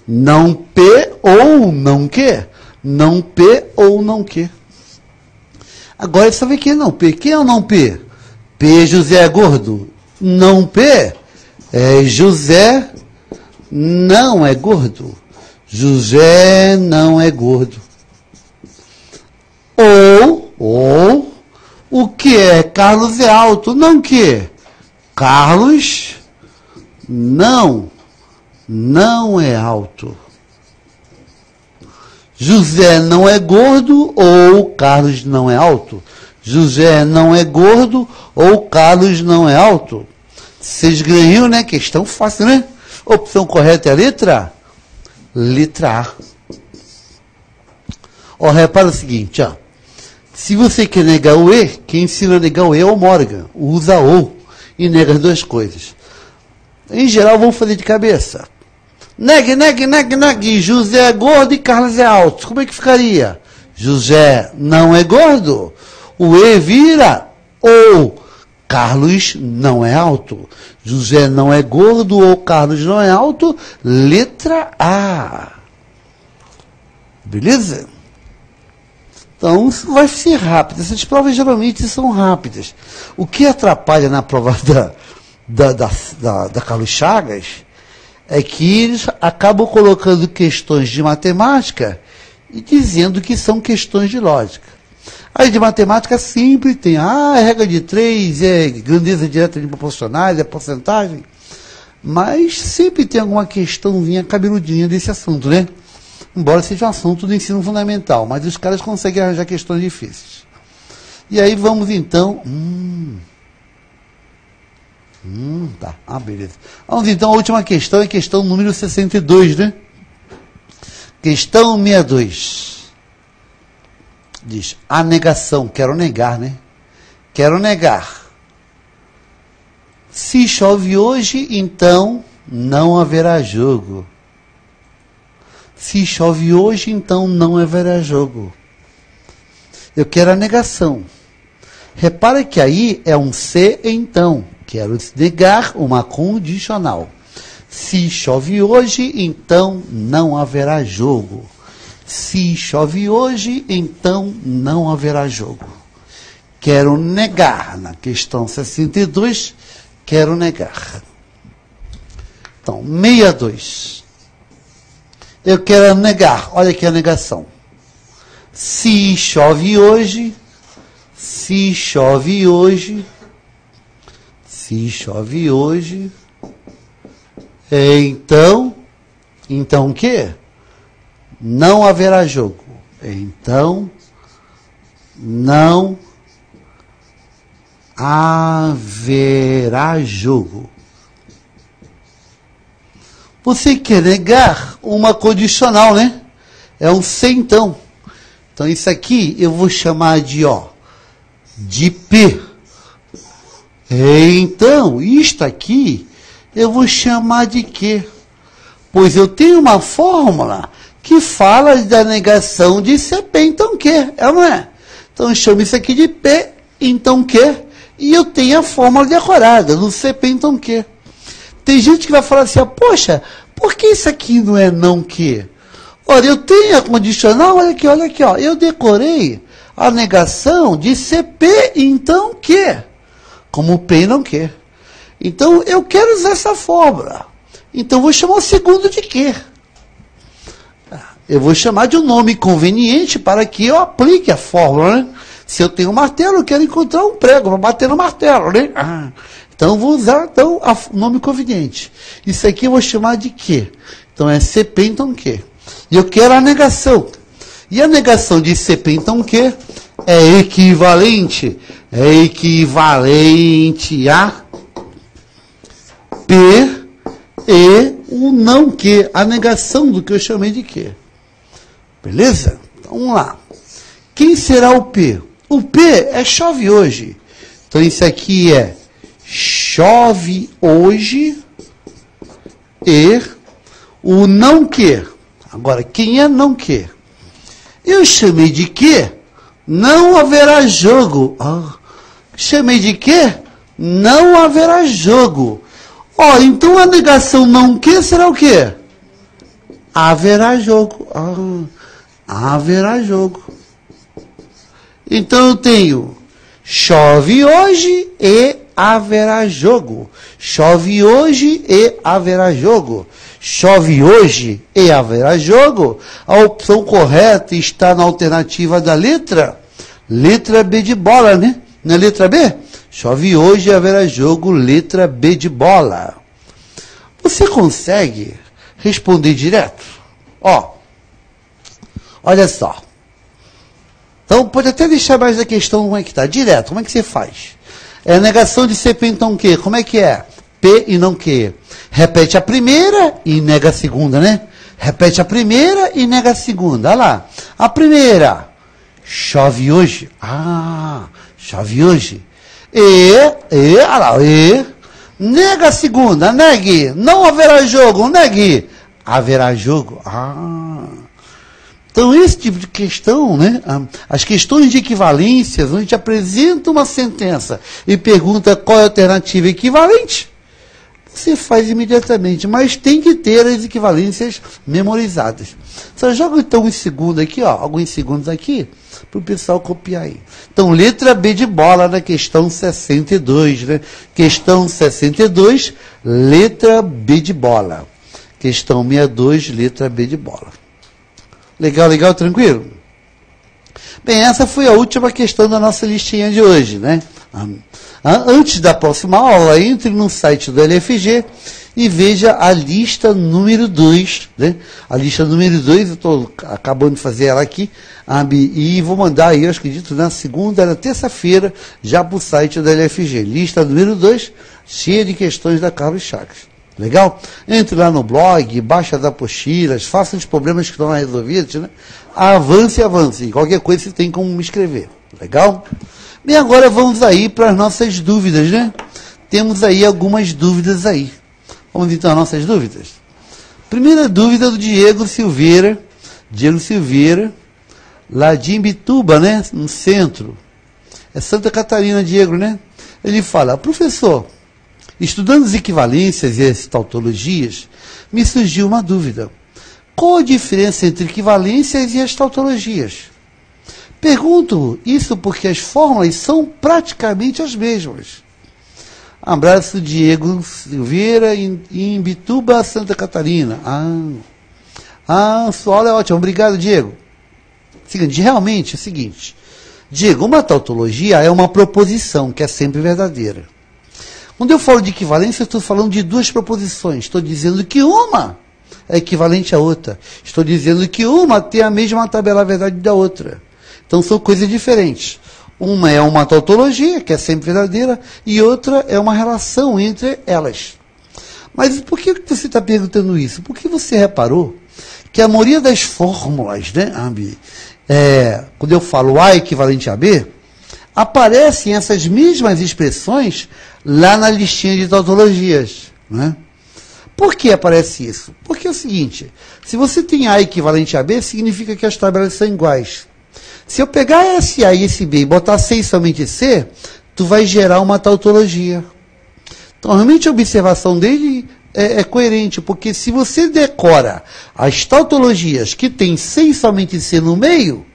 [SPEAKER 1] não P ou não Q, não P ou não Q. Agora você sabe quem é não P? Quem é o não P? P, José é gordo. Não P é José não é gordo. José não é gordo. Ou o que é? Carlos é alto. Não que? Carlos não é alto. José não é gordo ou Carlos não é alto. José não é gordo ou Carlos não é alto. Vocês ganham, né? Questão fácil, né? Opção correta é a letra A. Ó, repara o seguinte, ó. Se você quer negar o E, quem ensina a negar o E é o Morgan. Usa ou e nega as duas coisas. Em geral, vamos fazer de cabeça. Negue. José é gordo e Carlos é alto. Como é que ficaria? José não é gordo. O E vira ou Carlos não é alto. José não é gordo ou Carlos não é alto. Letra A. Beleza? Então, isso vai ser rápido. Essas provas geralmente são rápidas. O que atrapalha na prova da Carlos Chagas é que eles acabam colocando questões de matemática e dizendo que são questões de lógica. Aí de matemática sempre tem, é regra de 3, é grandeza direta de proporcionais, é porcentagem, mas sempre tem alguma questãozinha cabeludinha desse assunto, né? Embora seja um assunto do ensino fundamental, mas os caras conseguem arranjar questões difíceis. E aí vamos então... tá. Beleza. Vamos então à última questão, é a questão número 62, né? Questão 62. Diz, a negação, quero negar, né? Quero negar. Se chove hoje, então não haverá jogo. Se chove hoje, então não haverá jogo. Eu quero a negação. Repara que aí é um se então. Quero negar uma condicional. Se chove hoje, então não haverá jogo. Se chove hoje, então não haverá jogo. Quero negar. Na questão 62, quero negar. Então, 62. Eu quero negar. Olha aqui a negação. Se chove hoje, se chove hoje, se chove hoje, então o quê? Não haverá jogo. Então, não haverá jogo. Você quer negar uma condicional, né? É um se então. Então, isso aqui eu vou chamar de, de P. Então, isto aqui eu vou chamar de quê? Pois eu tenho uma fórmula que fala da negação de CP, então quê? É ou não é? Então, eu chamo isso aqui de P, então quê? E eu tenho a fórmula decorada, no CP, então quê? Tem gente que vai falar assim, poxa, por que isso aqui não é não quê? Olha, eu tenho a condicional, olha aqui, eu decorei a negação de CP, então quê? Como P não quer. Então, eu quero usar essa fórmula. Então, vou chamar o segundo de quê? Eu vou chamar de um nome conveniente para que eu aplique a fórmula, né? Se eu tenho um martelo, eu quero encontrar um prego para bater no martelo, né? Então, vou usar o nome conveniente. Isso aqui eu vou chamar de quê? Então, é CP, então quê? E eu quero a negação. E a negação de CP, então quê? É equivalente a P e o não que, a negação do que eu chamei de quê. Beleza? Então, vamos lá. Quem será o P? O P é chove hoje. Então, isso aqui é chove hoje e o não que. Agora, quem é não que? Eu chamei de quê? Não haverá jogo. Chamei de quê? Não haverá jogo. Então a negação não que será o quê? Haverá jogo. Haverá jogo. Então eu tenho chove hoje e haverá jogo. Chove hoje e haverá jogo. Chove hoje e haverá jogo. A opção correta está na alternativa da letra B de bola, né? Na letra B? Chove hoje e haverá jogo, letra B de bola. Você consegue responder direto? Olha só. Então, pode até deixar mais a questão como é que está. Direto, como é que você faz? É a negação de CP, então, quê? Como é que é? P e não quê? Repete a primeira e nega a segunda, né? Repete a primeira e nega a segunda. Olha lá. A primeira. Chove hoje. Chove hoje. Olha lá. Nega a segunda. Negue. Não haverá jogo. Negue. Haverá jogo. Então, esse tipo de questão, né? As questões de equivalências, onde a gente apresenta uma sentença e pergunta qual é a alternativa equivalente, você faz imediatamente, mas tem que ter as equivalências memorizadas. Só joga então um segundo aqui, alguns segundos aqui, para o pessoal copiar aí. Então, letra B de bola na questão 62, né? Questão 62, letra B de bola. Questão 62, letra B de bola. Legal, legal, tranquilo? Bem, essa foi a última questão da nossa listinha de hoje, né? Antes da próxima aula, entre no site do LFG e veja a lista número 2, né? A lista número 2, eu estou acabando de fazer ela aqui, e vou mandar aí, eu acredito, na segunda, na terça-feira, já para o site da LFG. Lista número 2, cheia de questões da Carlos Chagas. Legal? Entre lá no blog, baixa as apostilas, faça os problemas que estão lá resolvidos, né? Avance, avance. Qualquer coisa você tem como me escrever. Legal? Bem, agora vamos aí para as nossas dúvidas, né? Temos aí algumas dúvidas aí. Vamos então às nossas dúvidas. Primeira dúvida do Diego Silveira, lá de Imbituba, né? No centro. É Santa Catarina, Diego, né? Ele fala, professor, estudando as equivalências e as tautologias, me surgiu uma dúvida. Qual a diferença entre equivalências e as tautologias? Pergunto isso porque as fórmulas são praticamente as mesmas. Abraço, Diego Silveira, em Imbituba, Santa Catarina. Sua aula é ótima. Obrigado, Diego. Seguinte, realmente é o seguinte. Diego, uma tautologia é uma proposição que é sempre verdadeira. Quando eu falo de equivalência, eu estou falando de duas proposições. Estou dizendo que uma é equivalente à outra. Estou dizendo que uma tem a mesma tabela verdade da outra. Então, são coisas diferentes. Uma é uma tautologia, que é sempre verdadeira, e outra é uma relação entre elas. Mas por que você está perguntando isso? Porque você reparou que a maioria das fórmulas, né, quando eu falo A equivalente a B, aparecem essas mesmas expressões lá na listinha de tautologias, né? Por que aparece isso? Porque é o seguinte, se você tem A equivalente a B, significa que as tabelas são iguais. Se eu pegar esse A e esse B e botar C e somente C, tu vai gerar uma tautologia. Então, realmente a observação dele é coerente, porque se você decora as tautologias que tem C e somente C no meio,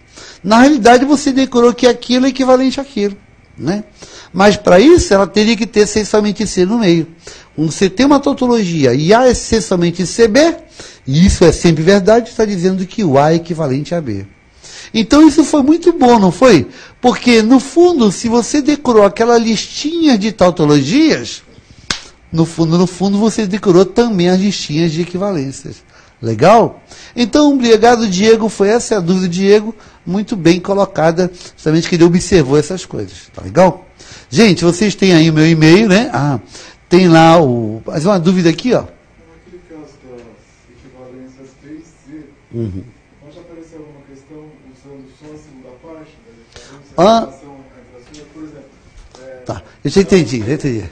[SPEAKER 1] na realidade você decorou que aquilo é equivalente àquilo, né? Mas para isso ela teria que ter C somente C no meio. Quando você tem uma tautologia e A é C somente CB, e isso é sempre verdade, está dizendo que o A é equivalente a B. Então isso foi muito bom, não foi? Porque, no fundo, se você decorou aquela listinha de tautologias, no fundo você decorou também as listinhas de equivalências. Legal? Então, obrigado, Diego. Foi essa a dúvida, Diego. Muito bem colocada, justamente que ele observou essas coisas. Tá legal? Gente, vocês têm aí o meu e-mail, né? Tem lá mais uma dúvida aqui, ó.
[SPEAKER 2] Naquele caso das equivalências B e C, pode aparecer alguma questão usando só a segunda parte da relação entre as duas? Por exemplo...
[SPEAKER 1] Tá, eu já entendi.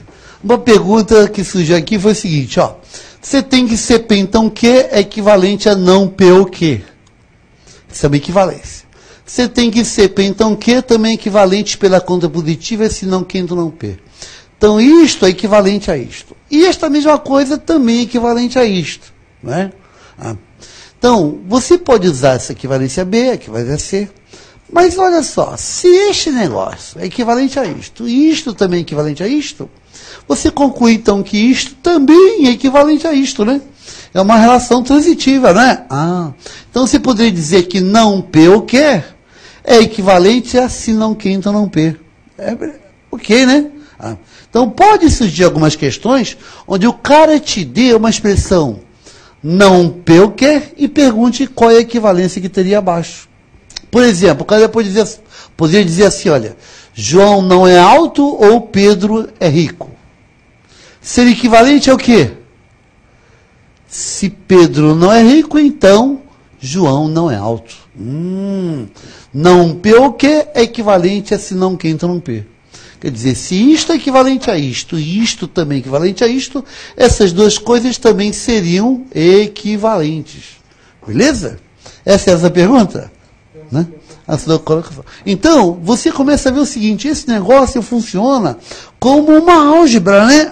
[SPEAKER 1] Uma pergunta que surgiu aqui foi o seguinte, ó. Você tem que ser P, então Q é equivalente a não P ou Q. Isso é uma equivalência. Você tem que ser P, então Q também é equivalente pela conta positiva, se não Q, então não P. Então, isto é equivalente a isto. E esta mesma coisa também é equivalente a isto, né? Então, você pode usar essa equivalência B, equivalência C, mas olha só, se este negócio é equivalente a isto, e isto também é equivalente a isto, você conclui, então, que isto também é equivalente a isto, né? É uma relação transitiva, né? Então, você poderia dizer que não P ou Q é equivalente a se não Q, então não P. Ok, né? Então, pode surgir algumas questões onde o cara te dê uma expressão não P ou Q e pergunte qual é a equivalência que teria abaixo. Por exemplo, o cara poderia dizer assim, olha, João não é alto ou Pedro é rico. Ser equivalente ao quê? Se Pedro não é rico, então João não é alto. Não P ou Q é equivalente a se não Q, então não P. Quer dizer, se isto é equivalente a isto e isto também é equivalente a isto, essas duas coisas também seriam equivalentes. Beleza? Essa é essa pergunta? Né? Então, você começa a ver o seguinte, esse negócio funciona como uma álgebra, né?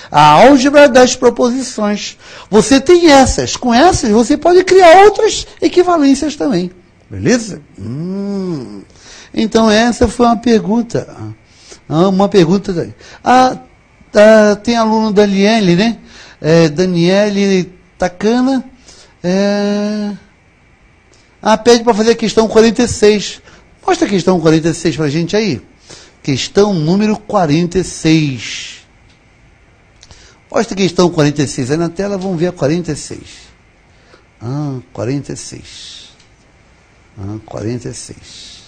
[SPEAKER 1] A álgebra das proposições. Você tem essas. Com essas, você pode criar outras equivalências também. Beleza? Então, essa foi uma pergunta. Uma pergunta daí. Tem aluno Daniele, né? Daniele Tacana. Pede para fazer a questão 46. Mostra a questão 46 para a gente aí. Questão número 46. Mostra a questão 46 aí na tela, vamos ver a 46. 46. 46.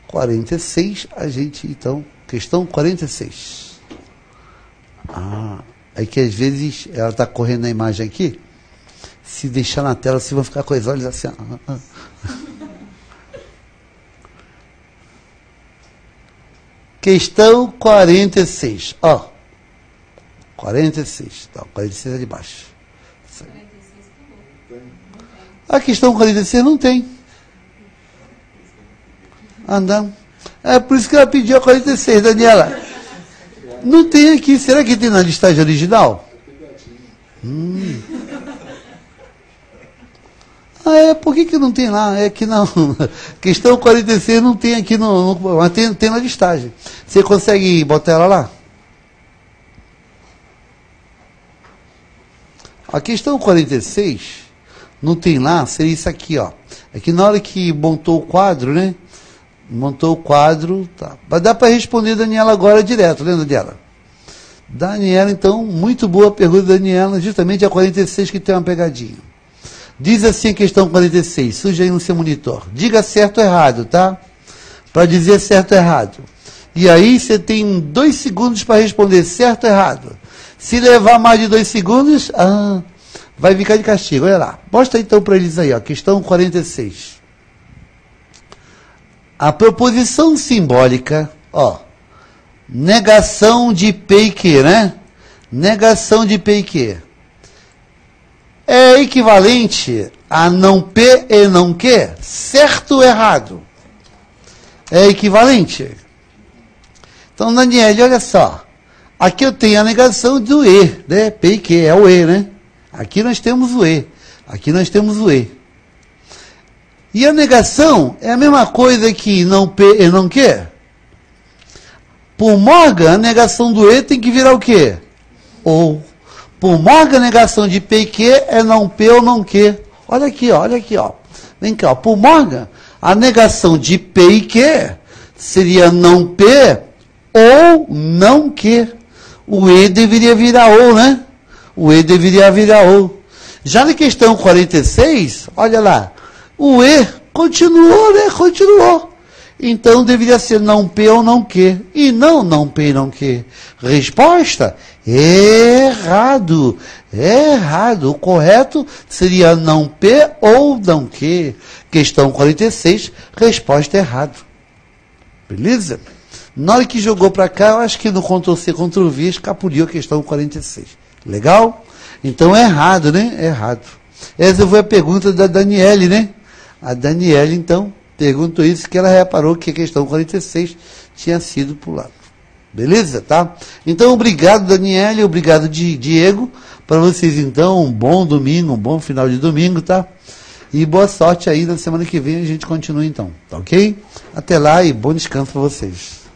[SPEAKER 1] 46, a gente, então, questão 46. É que às vezes ela está correndo na imagem aqui, se deixar na tela, vocês vão ficar com os olhos assim. Questão 46. 46. Tá, 46 é de baixo.
[SPEAKER 3] 46
[SPEAKER 1] A questão 46 não tem. Não. É por isso que ela pediu a 46, Daniela. Não tem aqui. Será que tem na listagem original? Por que não tem lá? É que não. Questão 46 não tem aqui, mas tem na listagem. Você consegue botar ela lá? A questão 46 não tem lá, seria isso aqui, ó. É que na hora que montou o quadro, né? Montou o quadro, tá. Mas dá para responder, Daniela, agora direto, né, Daniela? Daniela, então, muito boa pergunta, Daniela, justamente a 46 que tem uma pegadinha. Diz assim a questão 46, surge aí no seu monitor. Diga certo ou errado, tá? Para dizer certo ou errado. E aí você tem 2 segundos para responder certo ou errado. Se levar mais de 2 segundos, vai ficar de castigo. Olha lá. Mostra então para eles aí, ó, questão 46. A proposição simbólica, negação de P e Q, né? Negação de P e Q. É equivalente a não P e não Q? Certo ou errado? É equivalente? Então, Daniele, olha só. Aqui eu tenho a negação do E, né? P e Q, é o E, né? Aqui nós temos o E. Aqui nós temos o E. E a negação é a mesma coisa que não P e não Q? Por Morgan, a negação do E tem que virar o quê? Ou. Por Morgan, a negação de P e Q é não P ou não Q. Olha aqui, ó. Vem cá, ó. Por Morgan, a negação de P e Q seria não P ou não Q. O E deveria virar ou, né? O E deveria virar ou. Já na questão 46, olha lá. O E continuou, né? Continuou. Então, deveria ser não P ou não Q. E não P e não Q. Resposta? Errado. Errado. O correto seria não P ou não Q. Questão 46, resposta errada. Beleza? Na hora que jogou para cá, eu acho que no Ctrl+C, Ctrl+V, escapuliu a questão 46. Legal? Então, é errado, né? Errado. Essa foi a pergunta da Daniele, né? A Daniele, então, perguntou isso, que ela reparou que a questão 46 tinha sido pulada. Beleza? Tá? Então, obrigado, Daniele, obrigado, Diego. Para vocês, então, um bom domingo, um bom final de domingo, tá? E boa sorte aí, na semana que vem a gente continua, então. Tá ok? Até lá e bom descanso para vocês.